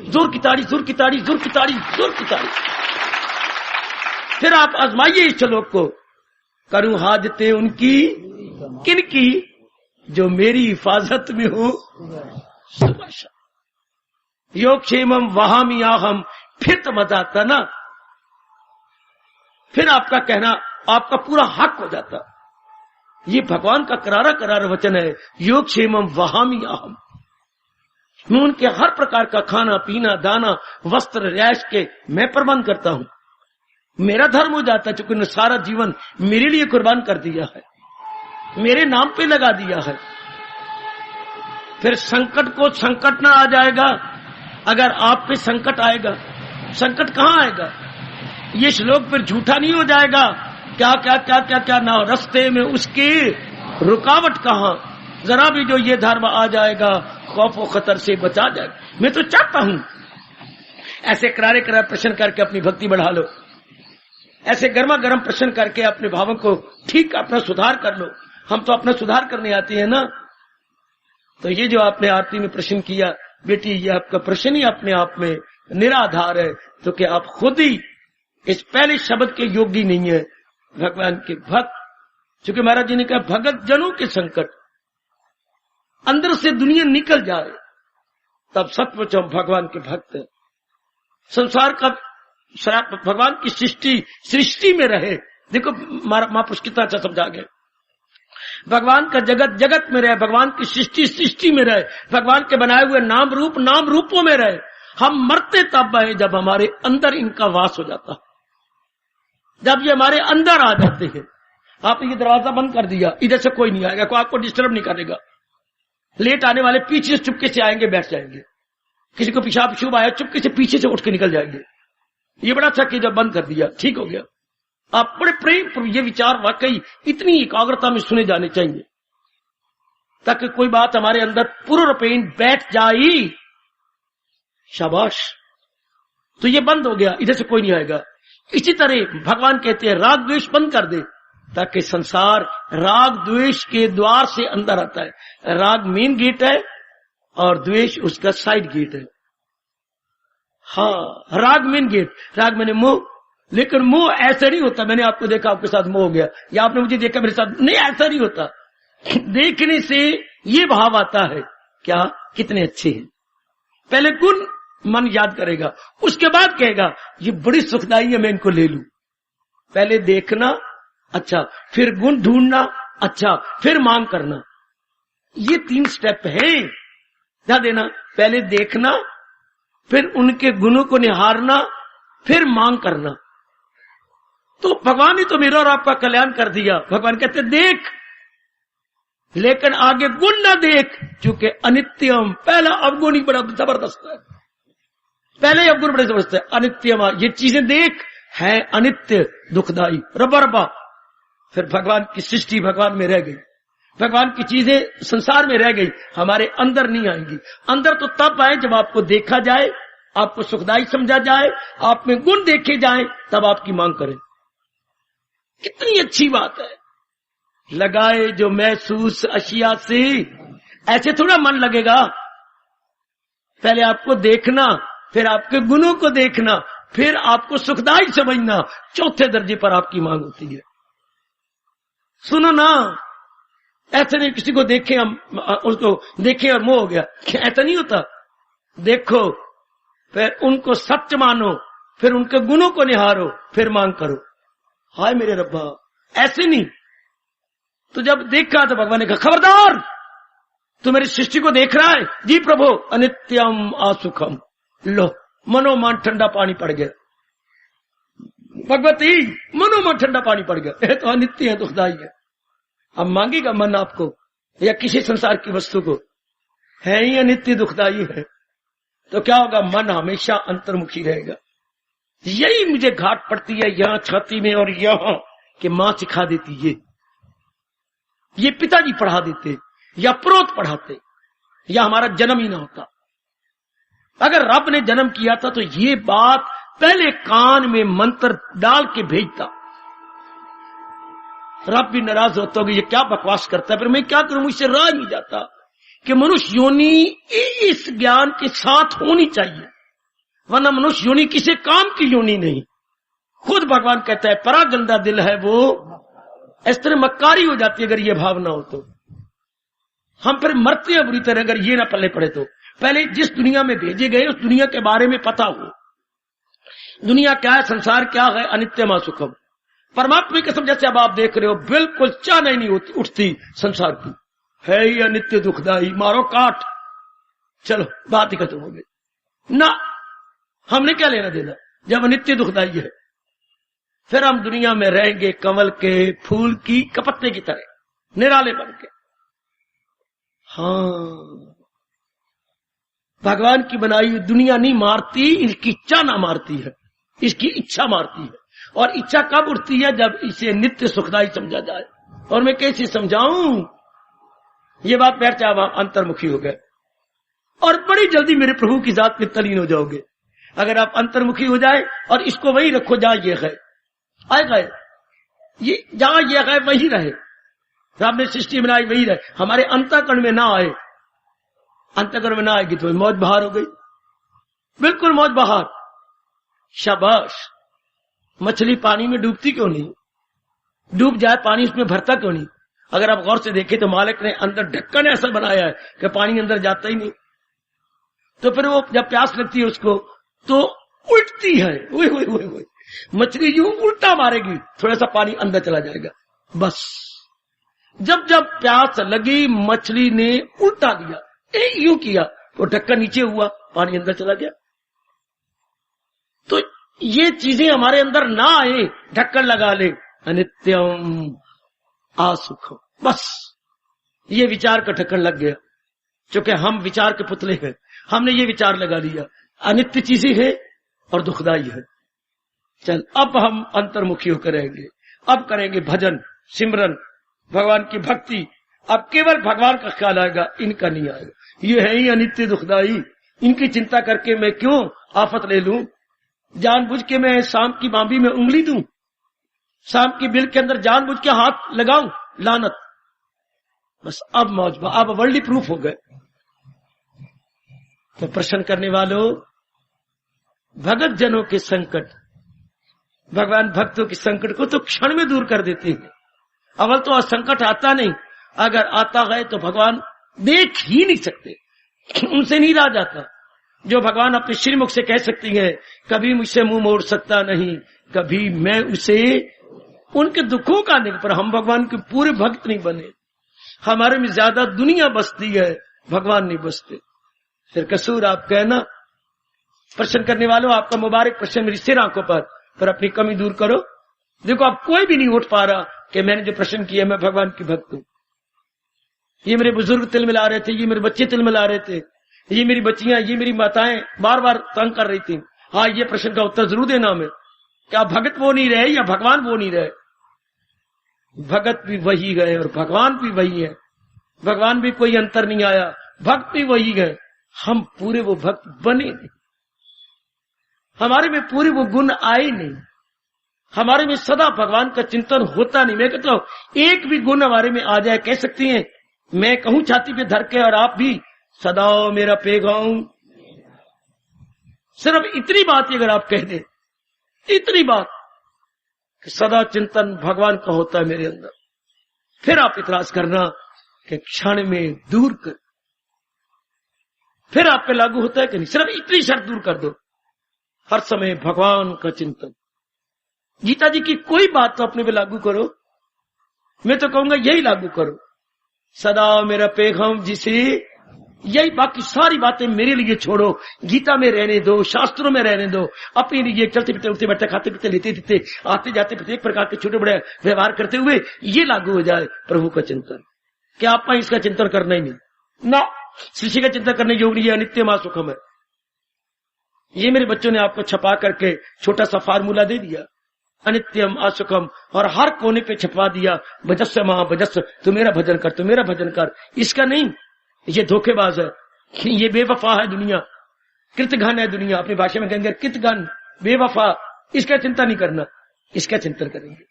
जोर की ताड़ी, जोर की ताड़ी, जोर की ताड़ी, जोर की ताड़ी। फिर आप आजमाइए इस श्लोक को, करूं हाजते उनकी, किनकी, जो मेरी हिफाजत में हो। योग क्षेमम वहामी आहम, फिर तो मजा आता ना, फिर आपका कहना आपका पूरा हक हो जाता। ये भगवान का करारा करारा वचन है, योग क्षेमम वहामी आहम। मैं उनके हर प्रकार का खाना पीना दाना वस्त्र रैश के मैं प्रबंध करता हूं। मेरा धर्म हो जाता है, चूंकि उन्होंने सारा जीवन मेरे लिए कुर्बान कर दिया है, मेरे नाम पे लगा दिया है। फिर संकट को संकट ना आ जाएगा अगर आप पे संकट आएगा। संकट कहां आएगा? ये श्लोक फिर झूठा नहीं हो जाएगा। क्या क्या क्या क्या क्या ना, रास्ते में उसकी रुकावट कहां। जरा भी जो ये धर्म आ जाएगा खौफ और खतर से बचा जाएगा। मैं तो चाहता हूं ऐसे करारे करारे प्रश्न करके अपनी भक्ति बढ़ा लो, ऐसे गर्मा गर्म प्रश्न करके अपने भावों को ठीक अपना सुधार कर लो। हम तो अपना सुधार करने आते हैं ना। तो ये जो आपने आरती में प्रश्न किया बेटी, ये आपका प्रश्न ही अपने आप में निराधार है, तो कि आप खुद ही इस पहले शब्द के योगी नहीं है, भगवान के भक्त। क्योंकि महाराज जी ने कहा भगत जनों के संकट, अंदर से दुनिया निकल जाए तब सचमुच हम भगवान के भक्त हैं। संसार का भगवान की सृष्टि में रहे। देखो महापुरुष कितना अच्छा समझा गए, भगवान का जगत जगत में रहे, भगवान की सृष्टि में रहे, भगवान के बनाए हुए नाम रूपों में रहे। हम मरते तब है जब हमारे अंदर इनका वास हो जाता, जब ये हमारे अंदर आ जाते हैं। आपने ये दरवाजा बंद कर दिया, इधर से कोई नहीं आएगा, कोई आपको डिस्टर्ब नहीं करेगा। लेट आने वाले पीछे से चुपके से आएंगे, बैठ जाएंगे। किसी को पेशाब शुभ आया चुपके से पीछे से उठ के निकल जाएंगे। ये बड़ा अच्छा कि जब बंद कर दिया ठीक हो गया। आप बड़े प्रेम, ये विचार वाकई इतनी एकाग्रता में सुने जाने चाहिए ताकि कोई बात हमारे अंदर पूर्ण रूपेण बैठ जाए। शाबाश, तो ये बंद हो गया, इधर से कोई नहीं आएगा। इसी तरह भगवान कहते हैं राग द्वेष बंद कर दे, ताकि संसार राग द्वेष के द्वार से अंदर आता है। राग मेन गेट है और द्वेष उसका साइड गेट है। हाँ, राग मेन गेट, राग मैंने मोह, लेकिन मोह ऐसा नहीं होता। मैंने आपको देखा, आपके साथ मोह हो गया, या आपने मुझे देखा मेरे साथ, नहीं ऐसा नहीं होता। देखने से ये भाव आता है क्या कितने अच्छे हैं। पहले गुण मन याद करेगा, उसके बाद कहेगा ये बड़ी सुखदाई है, मैं इनको ले लूं। पहले देखना, अच्छा, फिर गुण ढूंढना, अच्छा, फिर मांग करना। ये 3 स्टेप हैं। ध्यान देना, पहले देखना, फिर उनके गुणों को निहारना, फिर मांग करना। तो भगवान ने तो मेरा और आपका कल्याण कर दिया। भगवान कहते देख, लेकिन आगे गुण ना देख, क्योंकि अनित्यम। पहला अवगुण ही बड़ा जबरदस्त है, पहले अवगुण बड़े जबरदस्त है। अनित्यम, ये चीजें देख, है अनित्य, दुखदाई, रबरबा। फिर भगवान की सृष्टि भगवान में रह गई, भगवान की चीजें संसार में रह गई, हमारे अंदर नहीं आएंगी। अंदर तो तब आए जब आपको देखा जाए, आपको सुखदाई समझा जाए, आप में गुण देखे जाए, तब आपकी मांग करें। कितनी अच्छी बात है। लगाए जो महसूस अशिया से, ऐसे थोड़ा मन लगेगा। पहले आपको देखना, फिर आपके गुणों को देखना, फिर आपको सुखदाई समझना, चौथे दर्जे पर आपकी मांग होती है। सुनो ना, ऐसे नहीं किसी को देखे हम उसको देखे और मोह हो गया, ऐसा नहीं होता। देखो, फिर उनको सत्य मानो, फिर उनके गुणों को निहारो, फिर मांग करो। हाय मेरे रब्बा, ऐसे नहीं। तो जब देखा तो भगवान ने कहा खबरदार, तू मेरी सृष्टि को देख रहा है? जी प्रभु। अनित्यम असुखम। लो, मनोमान ठंडा पानी पड़ गया। भगवती, मनोमान ठंडा पानी पड़ गया। तो अनित्य है, दुखदाई है। अब मांगेगा मन आपको या किसी संसार की वस्तु को, है ही अनित्य, दुखदाई है, तो क्या होगा? मन हमेशा अंतर्मुखी रहेगा। यही मुझे घाट पड़ती है यहां छाती में, और यहां कि मां सिखा देती, ये पिताजी पढ़ा देते, या प्रोत पढ़ाते, या हमारा जन्म ही ना होता। अगर रब ने जन्म किया था तो ये बात पहले कान में मंत्र डाल के भेजता। रब भी नाराज होता होगा, ये क्या बकवास करता है, फिर मैं क्या करूं, मुझसे रहा नहीं जाता कि मनुष्य योनि इस ज्ञान के साथ होनी चाहिए, वरना मनुष्य योनि किसी काम की योनि नहीं। खुद भगवान कहता है परा गंदा दिल है वो, इस तरह मक्कारी हो जाती है अगर ये भावना हो तो। हम फिर मरते हैं बुरी तरह अगर ये ना पल्ले पड़े तो। पहले जिस दुनिया में भेजे गए उस दुनिया के बारे में पता हो, दुनिया क्या है, संसार क्या है, अनित्यम सुखम। परमात्मा की कसम, जैसे अब आप देख रहे हो, बिल्कुल चाह नहीं उठती संसार की, है ही अनित्य दुखदाई, मारो काट, चलो बात ही खत्म हो गई ना। हमने क्या लेना देना जब अनित्य दुखदाई है। फिर हम दुनिया में रहेंगे कमल के फूल की कपत्ते की तरह, निराले बन के। हाँ, भगवान की बनाई हुई दुनिया नहीं मारती, इसकी इच्छा ना मारती है, इसकी इच्छा मारती है। और इच्छा कब उठती है? जब इसे नित्य सुखदाई समझा जाए। और मैं कैसे समझाऊं ये बात? बैठ जाओ, आप अंतर्मुखी हो गए और बड़ी जल्दी मेरे प्रभु की जात में तलीन हो जाओगे। अगर आप अंतर्मुखी हो जाए और इसको वही रखो जहां ये है, आएगा ये, जहां ये है वही रहे, रब ने सृष्टि बनाई वही रहे, हमारे अंतःकरण में ना आए। अंतःकरण में ना आएगी तो मौज बहार हो गई, बिल्कुल मौज बहार। शाबाश, मछली पानी में डूबती क्यों नहीं? डूब जाए पानी उसमें भरता क्यों नहीं? अगर आप गौर से देखें तो मालिक ने अंदर ढक्कन ऐसा बनाया है कि पानी अंदर जाता ही नहीं। तो फिर वो जब प्यास लगती है उसको तो उल्टती है, ओए ओए ओए ओए, मछली यूं उल्टा मारेगी, थोड़ा सा पानी अंदर चला जाएगा। बस जब जब प्यास लगी मछली ने उल्टा दिया, यूं किया, तो ढक्कन नीचे हुआ, पानी अंदर चला गया। तो ये चीजें हमारे अंदर ना आए, ढक्कन लगा ले, अनित्यम आसुखम, बस ये विचार का ढक्कन लग गया। क्योंकि हम विचार के पुतले हैं, हमने ये विचार लगा लिया अनित्य चीजें है और दुखदाई है। चल अब हम अंतर्मुखी होकर रहेंगे, अब करेंगे भजन सिमरन भगवान की भक्ति। अब केवल भगवान का ख्याल आएगा, इनका नहीं आएगा। ये है ही अनित्य दुखदाई, इनकी चिंता करके मैं क्यों आफत ले लूं? जानबूझ के मैं शाम की बांबी में उंगली दूं, शाम की बिल के अंदर जानबूझ के हाथ लगाऊं, लानत। बस अब मौज, अब वर्ल्ड प्रूफ हो गए। तो प्रश्न करने वालों, भगत जनों के संकट, भगवान भक्तों के संकट को तो क्षण में दूर कर देते हैं। अवल तो संकट आता नहीं, अगर आता है तो भगवान देख ही नहीं सकते, उनसे नहीं रहा जाता। जो भगवान अपने श्रीमुख से कह सकती है, कभी मुझसे मुंह मोड़ सकता नहीं, कभी मैं उसे उनके दुखों का नहीं। पर हम भगवान के पूरे भक्त नहीं बने, हमारे में ज्यादा दुनिया बसती है, भगवान नहीं बसते। फिर कसूर आप कहना, प्रश्न करने वालों आपका मुबारक प्रश्न मेरी सिर आंखों पर अपनी कमी दूर करो। देखो आप कोई भी नहीं उठ पा रहा कि मैंने जो प्रश्न किया मैं भगवान की भक्त हूं। ये मेरे बुजुर्ग तिल मिला रहे थे, ये मेरे बच्चे तिल मिला रहे थे, ये मेरी बच्चियां, ये मेरी माताएं बार बार तंग कर रही थी। हाँ, ये प्रश्न का उत्तर जरूर देना हमें, क्या भगत वो नहीं रहे या भगवान वो नहीं रहे? भगत भी वही गए और भगवान भी वही है। भगवान भी कोई अंतर नहीं आया, भक्त भी वही गए। हम पूरे वो भक्त बने नहीं, हमारे में पूरे वो गुण आए नहीं, हमारे में सदा भगवान का चिंतन होता नहीं। मैं कहता हूं एक भी गुण हमारे में आ जाए, कह सकती हैं, मैं कहूं छाती पे धर के और आप भी सदा मेरा पैगाम, सिर्फ इतनी बात ही अगर आप कह दें, इतनी बात कि सदा चिंतन भगवान का होता है मेरे अंदर, फिर आप इतराज करना कि क्षण में दूर कर, फिर आप पे लागू होता है कि नहीं? सिर्फ इतनी शर्त दूर कर दो, हर समय भगवान का चिंतन। गीता जी की कोई बात तो अपने पे लागू करो, मैं तो कहूंगा यही लागू करो, सदा मेरा पैगाम जिसे, यही। बाकी सारी बातें मेरे लिए छोड़ो, गीता में रहने दो, शास्त्रों में रहने दो, अपने लिए चलते फिरते, उठते बैठते, खाते पीते, लेते देते, आते जाते प्रत्येक प्रकार के छोटे बड़े व्यवहार करते हुए ये लागू हो जाए प्रभु का चिंतन। क्या आप इसका चिंतन करना ही नहीं ना? सृष्टि का चिंतन करने योग नहीं है, नित्य मां सुखम है। ये मेरे बच्चों ने आपको छपा करके छोटा सा फार्मूला दे दिया, अनित्यम असुखम, और हर कोने पे छपवा दिया, भजस्व महाभजस्व, तू मेरा भजन कर, तू मेरा भजन कर। इसका नहीं, ये धोखेबाज है, ये बेवफा है दुनिया, कृतघन है दुनिया, अपनी भाषा में कहेंगे कृतघन, बेवफा। इसका चिंता नहीं करना, इसका चिंतन करेंगे।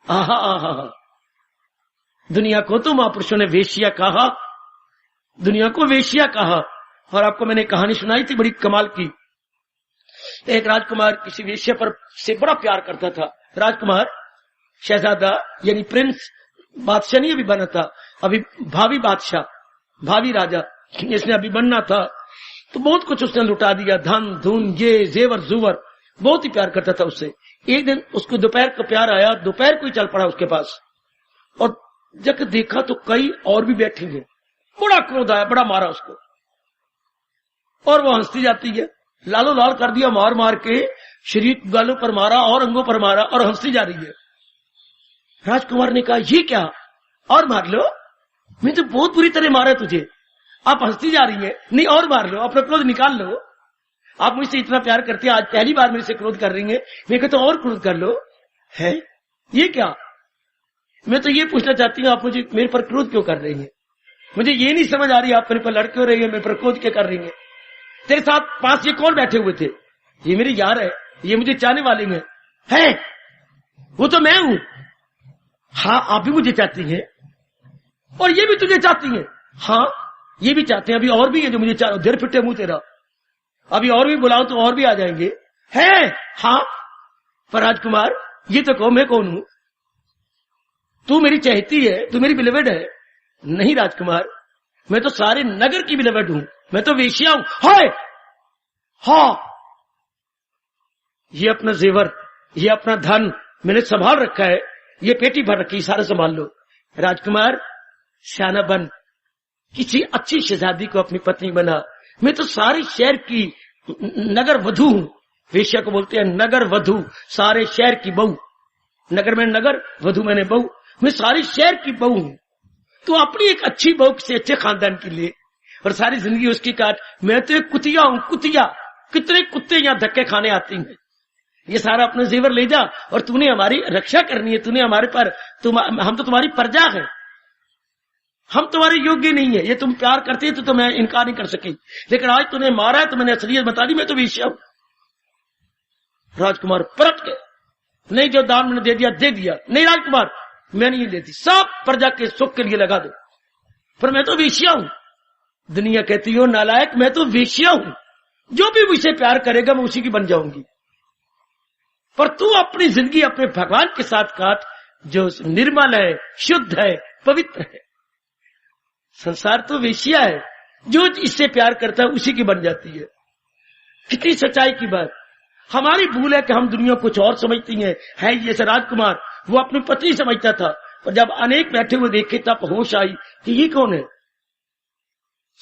आहा आहा, दुनिया को तो महापुरुषों ने वेश्या कहा, दुनिया को वेश्या कहा। और आपको मैंने कहानी सुनाई थी बड़ी कमाल की। एक राजकुमार किसी वेश्या पर से बड़ा प्यार करता था। राजकुमार, शहजादा यानी प्रिंस, बादशाह नहीं अभी बना था, अभी भावी बादशाह, भावी राजा इसने अभी बनना था। तो बहुत कुछ उसने लुटा दिया, धन धून, ये जेवर जुवर, बहुत ही प्यार करता था उससे। एक दिन उसको दोपहर को प्यार आया, दोपहर को ही चल पड़ा उसके पास, और जब देखा तो कई और भी बैठे हैं। बड़ा क्रोध आया, बड़ा मारा उसको, और वो हंसती जाती है, लालो लाल कर दिया, मार मार के शरीर गालों पर मारा और अंगों पर मारा, और हंसती जा रही है। राजकुमार ने कहा, ये क्या, और मार लो, मैं तो बहुत बुरी तरह मारा तुझे, आप हंसती जा रही है, नहीं और मार लो, अपना क्रोध निकाल लो, आप मुझसे इतना प्यार करते हैं, आज पहली बार मेरे से क्रोध कर रही है, मैं कहता हूं और क्रोध कर लो। है ये क्या? मैं तो ये पूछना चाहती हूँ, आप मुझे मेरे पर क्रोध क्यों कर रही है? मुझे ये नहीं समझ आ रही आप मेरे पर लड़ क्यों रही है, मेरे पर क्रोध क्यों कर रही है? तेरे साथ पास ये कौन बैठे हुए थे? ये मेरे यार है, ये मुझे चाहने वाले हैं। है वो तो मैं हूं। हाँ, आप भी मुझे चाहती हैं, और ये भी तुझे चाहती है। हाँ, ये भी चाहते हैं, अभी और भी है जो मुझे चाह, देर फिटे मुंह तेरा, अभी और भी बुलाओ तो और भी आ जाएंगे। है हाँ, पर राजकुमार ये तो कहो मैं कौन हूं? तू मेरी चाहती है, तू मेरी बिलवेड है। नहीं राजकुमार, मैं तो सारे नगर की बिलवेड हूं, मैं तो वेश्या हूं। हाय हाँ, ये अपना जेवर, ये अपना धन मैंने संभाल रखा है, ये पेटी भर रखी, सारा संभाल लो। राजकुमार शाना बन, किसी अच्छी शहजादी को अपनी पत्नी बना। मैं तो सारे शहर की नगर वधू हूं, वेश्या को बोलते हैं नगर वधू, सारे शहर की बहू। नगर में नगर, वधू मैंने बहू, मैं सारे शहर की बहू हूं। तो अपनी एक अच्छी बहू से अच्छे खानदान के लिए, और सारी जिंदगी उसकी काट। मैं तो एक कुतिया हूं, कुतिया, कितने कुत्ते यहाँ धक्के खाने आती हैं। ये सारा अपना जेवर ले जा, और तूने हमारी रक्षा करनी है, तूने हमारे पर, हम तो तुम्हारी प्रजा है, हम तुम्हारे योग्य नहीं है। ये तुम प्यार करते तो मैं इनकार नहीं कर सकी, लेकिन आज तूने मारा है तो मैंने असलियत बता दी, मैं तो वेश्या हूं। राजकुमार परत के, नहीं जो दान मैंने दे दिया दे दिया, नहीं राजकुमार मैं नहीं लेती, सब प्रजा के सुख के लिए लगा दो, पर मैं तो वेश्या हूं। दुनिया कहती हो नालायक, मैं तो वेश्या हूं, जो भी मुझसे प्यार करेगा मैं उसी की बन जाऊंगी। पर तू अपनी जिंदगी अपने भगवान के साथ काट, जो निर्मल है, शुद्ध है, पवित्र है। संसार तो वेश्या है, जो इससे प्यार करता है उसी की बन जाती है। कितनी सच्चाई की बात। हमारी भूल है कि हम दुनिया कुछ और समझती हैं। है ये राजकुमार, वो अपनी पत्नी समझता था, और जब अनेक बैठे हुए देखे तब होश आई कि ये कौन है।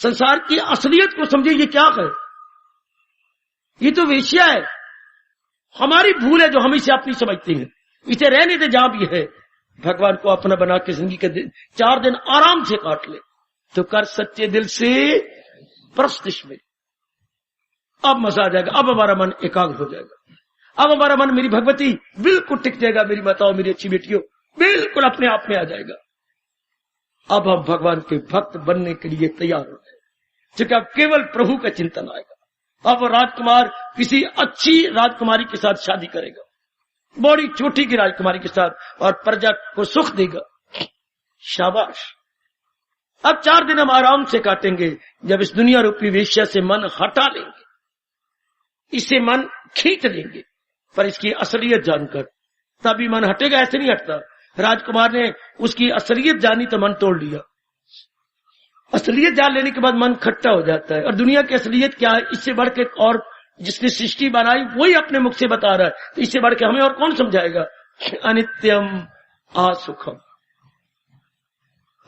संसार की असलियत को समझे, ये क्या है, ये तो वेश्या है। हमारी भूल है जो हम इसे अपनी समझते हैं। इसे रहने दे जहां भी है, भगवान को अपना बना के जिंदगी के 4 दिन आराम से काट ले तो कर सच्चे दिल से प्रस्तिश में। अब मजा आ जाएगा, अब हमारा मन एकाग्र हो जाएगा, अब हमारा मन मेरी भगवती बिल्कुल टिक जाएगा, मेरी माताओं मेरी अच्छी बेटियों बिल्कुल अपने आप में आ जाएगा। अब हम भगवान के भक्त बनने के लिए तैयार हो गए, क्योंकि अब केवल प्रभु का चिंतन आएगा। अब वो राजकुमार किसी अच्छी राजकुमारी के साथ शादी करेगा, बड़ी चोटी की राजकुमारी के साथ, और प्रजा को सुख देगा। शाबाश। अब 4 दिन हम आराम से काटेंगे, जब इस दुनिया रूपी वेश्या से मन हटा लेंगे, इसे मन खींच लेंगे, पर इसकी असलियत जानकर तभी मन हटेगा, ऐसे नहीं हटता। राजकुमार ने उसकी असलियत जानी तो मन तोड़ लिया। असलियत जान लेने के बाद मन खट्टा हो जाता है। और दुनिया की असलियत क्या है, इससे बढ़ के और जिसने सृष्टि बनाई वही अपने मुख से बता रहा है, तो इससे बढ़ के हमें और कौन समझाएगा। अनित्यम असुखम।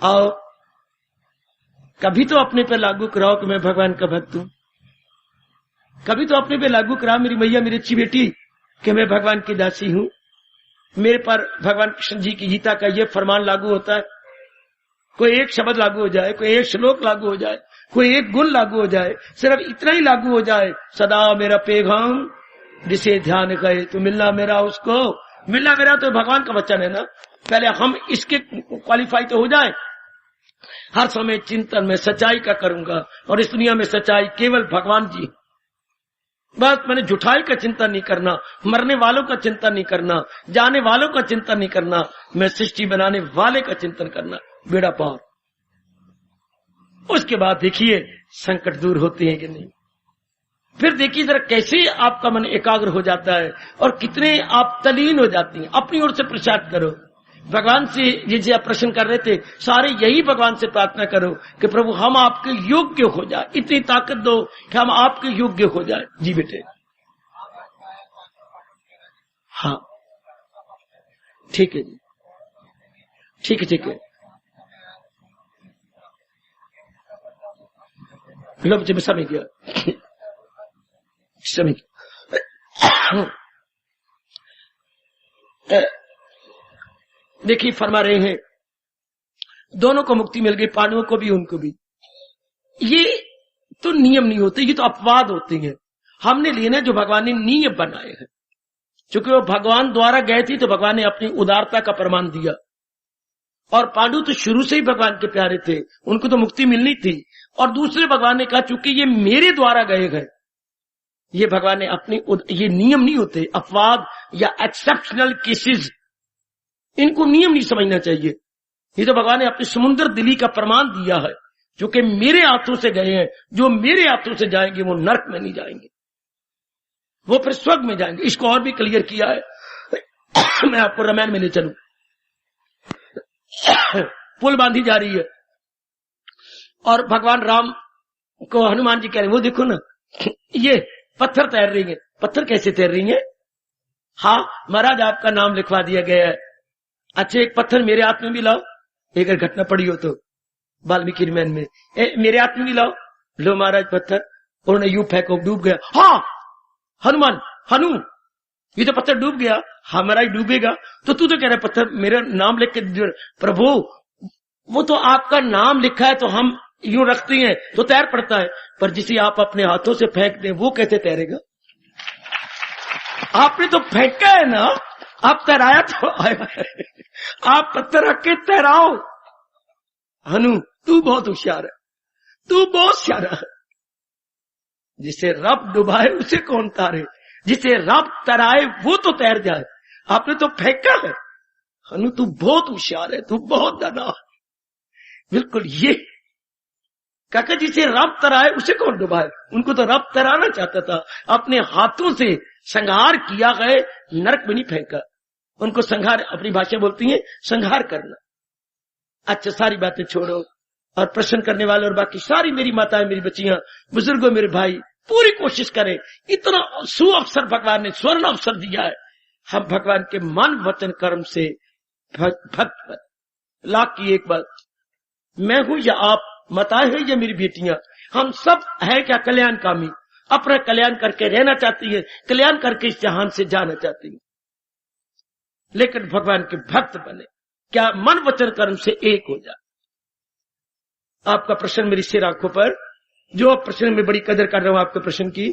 आओ कभी तो अपने पे लागू कराओ कि मैं भगवान का भक्त हूं, कभी तो अपने पे लागू कराओ मेरी मैया मेरी अच्छी बेटी कि मैं भगवान की दासी हूं। मेरे पर भगवान कृष्ण जी की गीता का ये फरमान लागू होता है। कोई एक शब्द लागू हो जाए, कोई एक श्लोक लागू हो जाए, कोई एक गुण लागू हो जाए, सिर्फ इतना ही लागू हो जाए, सदा मेरा पैगाम जिसे ध्यान गए तो मिलना मेरा उसको, मिलना मेरा तो भगवान का वचन है ना। पहले हम इसके क्वालिफाई तो हो जाए। हर समय चिंतन में सच्चाई का करूंगा, और इस दुनिया में सच्चाई केवल भगवान जी। बस मैंने झुठाई का चिंतन नहीं करना, मरने वालों का चिंतन नहीं करना, जाने वालों का चिंतन नहीं करना, मैं सृष्टि बनाने वाले का चिंतन करना, बेड़ा पार। उसके बाद देखिए संकट दूर होते हैं कि नहीं। फिर देखिए जरा कैसे आपका मन एकाग्र हो जाता है और कितने आप तलीन हो जाती हैं। अपनी ओर से प्रसाद करो भगवान से। जिसे आप प्रश्न कर रहे थे, सारे यही भगवान से प्रार्थना करो कि प्रभु हम आपके योग्य हो जाए, इतनी ताकत दो कि हम आपके योग्य हो जाए। जी बेटे, हाँ ठीक है जी, ठीक है ठीक है। लो बच्चे, मैं समझ गया, समझ देखिए फरमा रहे हैं दोनों को मुक्ति मिल गई, पांडवों को भी उनको भी। ये तो नियम नहीं होते, ये तो अपवाद होते हैं। हमने लेना जो भगवान ने नियम बनाए हैं, क्योंकि वो भगवान द्वारा गए थे तो भगवान ने अपनी उदारता का प्रमाण दिया। और पांडु तो शुरू से ही भगवान के प्यारे थे, उनको तो मुक्ति मिलनी थी। और दूसरे भगवान ने कहा चूंकि ये मेरे द्वारा गए हैं, ये भगवान ने अपनी, ये नियम नहीं होते, अपवाद या एक्सेप्शनल केसेस, इनको नियम नहीं समझना चाहिए। ये तो भगवान ने अपनी समुद्र दिली का प्रमाण दिया है, जो कि मेरे हाथों से गए हैं। जो मेरे हाथों से जाएंगे वो नरक में नहीं जाएंगे, वो फिर स्वर्ग में जाएंगे। इसको और भी क्लियर किया है। मैं आपको रामायण में ले चलूं। पुल बांधी जा रही है और भगवान राम को हनुमान जी कह रहे हैं, वो देखो ना ये पत्थर तैर रही है। पत्थर कैसे तैर रही है? हाँ महाराज आपका नाम लिखवा दिया गया है। अच्छा एक पत्थर मेरे हाथ में भी लाओ, एक घटना पड़ी हो तो वाल्मीकि रामायण में, मेरे हाथ में भी लाओ। लो महाराज पत्थर, उन्होंने यूं फेंको, डूब गया। हाँ हनुमान, हनु ये तो पत्थर डूब गया। हाँ महाराज डूबेगा, तो तू तो कह रहा पत्थर मेरा नाम लिख के। प्रभु वो तो आपका नाम लिखा है तो हम यूं रखते हैं तो तैर पड़ता है, पर जिसे आप अपने हाथों से फेंक दें वो कैसे तैरेगा? आपने तो फेंका है ना, आप तैराया तो आया है। आप पत्थर रख के तैराओ। हनु तू बहुत होशियार है, तू बहुत सियारा है। जिसे रब डुबाए उसे कौन तारे, जिसे रब तैराए वो तो तैर जाए। आपने तो फेंका है। हनु तू बहुत होशियार है, तू बहुत दाना। बिल्कुल ये काका, जिसे रब तैराए उसे कौन डुबाए। उनको तो रब तैराना चाहता था, अपने हाथों से संहार किया गए, नरक में नहीं फेंका। उनको संहार, अपनी भाषा बोलती है संहार करना। अच्छा सारी बातें छोड़ो और प्रश्न करने वाले और बाकी सारी मेरी माताएं, मेरी बच्चियां, बुजुर्गों, मेरे भाई, पूरी कोशिश करें। इतना सु अवसर भगवान ने, स्वर्ण अवसर दिया है, हम भगवान के मन वचन कर्म से भक्त बने। लाख की एक बात, मैं हूं या आप, माताएं हैं या मेरी बेटियां, हम सब है क्या कल्याणकामी, अपना कल्याण करके रहना चाहती है, कल्याण करके इस जहान से जाना चाहती है। लेकिन भगवान के भक्त बने, क्या मन वचन कर्म से एक हो जाए। आपका प्रश्न मेरी सिर आंखों पर, जो प्रश्न में बड़ी कदर कर रहा हूं आपके प्रश्न की,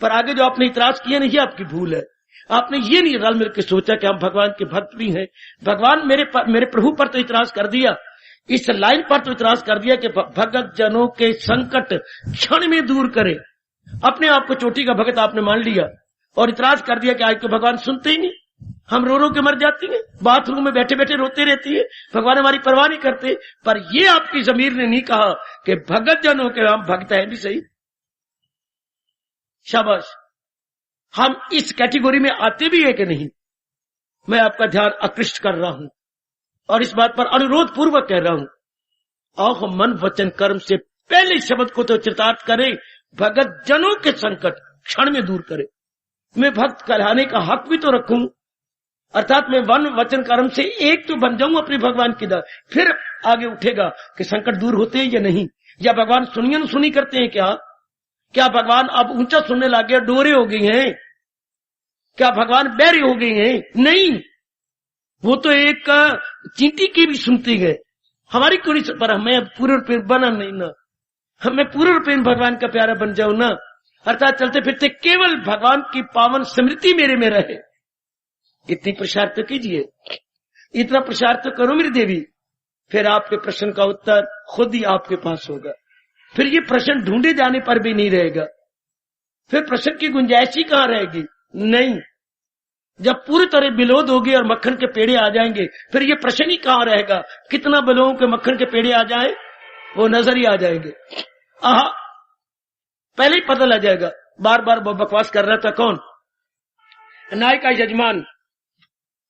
पर आगे जो आपने इतराज किया नहीं, आपकी भूल है। आपने ये नहीं रल मिल के सोचा कि हम भगवान के भक्त भी हैं। भगवान मेरे प्रभु पर तो इतराज कर दिया, इस लाइन पर तो इतराज कर दिया कि भगत जनों के संकट क्षण में दूर करे। अपने आप को चोटी का भगत आपने मान लिया और इतराज कर दिया कि आज तो भगवान सुनते ही नहीं, हम रो रो के मर जाती हैं, बाथरूम में बैठे बैठे रोते रहती है, भगवान हमारी परवाह नहीं करते। पर ये आपकी जमीर ने नहीं कहा कि भगत जनों के हम भक्त हैं भी सही। शाबाश, हम इस कैटेगरी में आते भी है कि नहीं, मैं आपका ध्यान आकृष्ट कर रहा हूं और इस बात पर अनुरोध पूर्वक कह रहा हूं, आओ हम मन वचन कर्म से पहले शब्द को तो चितार्थ करें, भगत जनों के संकट क्षण में दूर करे। मैं भक्त कहलाने का हक भी तो रखूं, अर्थात मैं वन वचन कर्म से एक तो बन जाऊं अपने भगवान की दर। फिर आगे उठेगा कि संकट दूर होते हैं या नहीं, या भगवान सुनिए न सुनी करते हैं क्या भगवान अब ऊंचा सुनने लगे, डोरे हो गई हैं, क्या भगवान बहरे हो गई हैं? नहीं, वो तो एक चींटी की भी सुनती गए, हमारी क्यों नहीं? पर हमें पूर्ण रूपेण बना नहीं ना, हमें पूर्ण रूपेण भगवान का प्यारा बन जाओ ना, अर्थात चलते फिरते केवल भगवान की पावन स्मृति मेरे में रहे। इतनी प्रसार तो कीजिए, इतना प्रसार तो करो मेरी देवी, फिर आपके प्रश्न का उत्तर खुद ही आपके पास होगा। फिर ये प्रश्न ढूंढे जाने पर भी नहीं रहेगा, फिर प्रश्न की गुंजाइश ही कहां रहेगी? नहीं, जब पूरी तरह बिलोद होगी और मक्खन के पेड़े आ जाएंगे, फिर ये प्रश्न ही कहां रहेगा? कितना बिलों के मक्खन के पेड़े आ जाए, वो नजर ही आ जाएंगे। आहा, पहले ही पता लग जाएगा। बार बार बकवास कर रहा था कौन? नाई का यजमान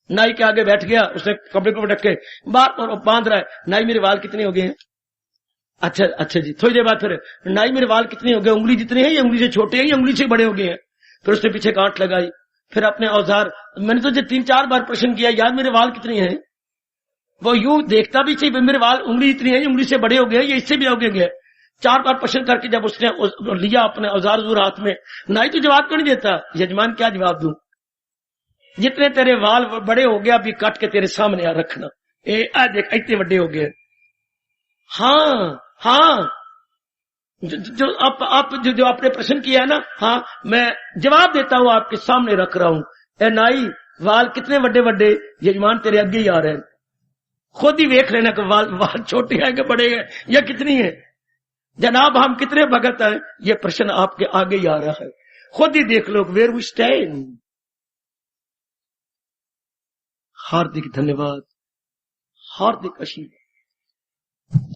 नाई के आगे बैठ गया, उसने कपड़े को ढक के बार बांध रहा है, नाई मेरे वाल कितने हो गए हैं? अच्छा जी। थोड़ी देर बाद फिर नाई मेरे वाल कितने हो गए, उंगली जितने हैं या उंगली से छोटे हैं या उंगली से बड़े हो गए हैं? फिर उसने पीछे गांठ लगाई, फिर अपने औजार, मैंने तो 3-4 बार प्रश्न किया, यार मेरे वाल कितने हैं? वो यूं देखता भी चाहिए, मेरे वाल उंगली इतनी है, उंगली से बड़े हो गए या इससे भी हो गए? 4 बार प्रश्न करके जब उसने लिया अपने औजार जूर हाथ में, नाई तो जवाब क्यों नहीं देता? यजमान क्या जवाब दूं, जितने तेरे वाल बड़े हो गए अभी काट के तेरे सामने आ रखना, देख इतने बड़े हो गए। हाँ, जो आपने प्रश्न किया ना, हाँ मैं जवाब देता हूं, आपके सामने रख रहा हूं। ए नाई, वाल कितने बड़े बड़े? यजमान तेरे आगे ही आ रहे हैं, खुद ही देख लेना कि वाल छोटे हैं कि बड़े हैं या कितनी है। जनाब हम कितने भगत हैं, ये प्रश्न आपके आगे ही आ रहा है, खुद ही देख लो वेयर वी स्टैंड। हार्दिक धन्यवाद, हार्दिक आशीर्वाद।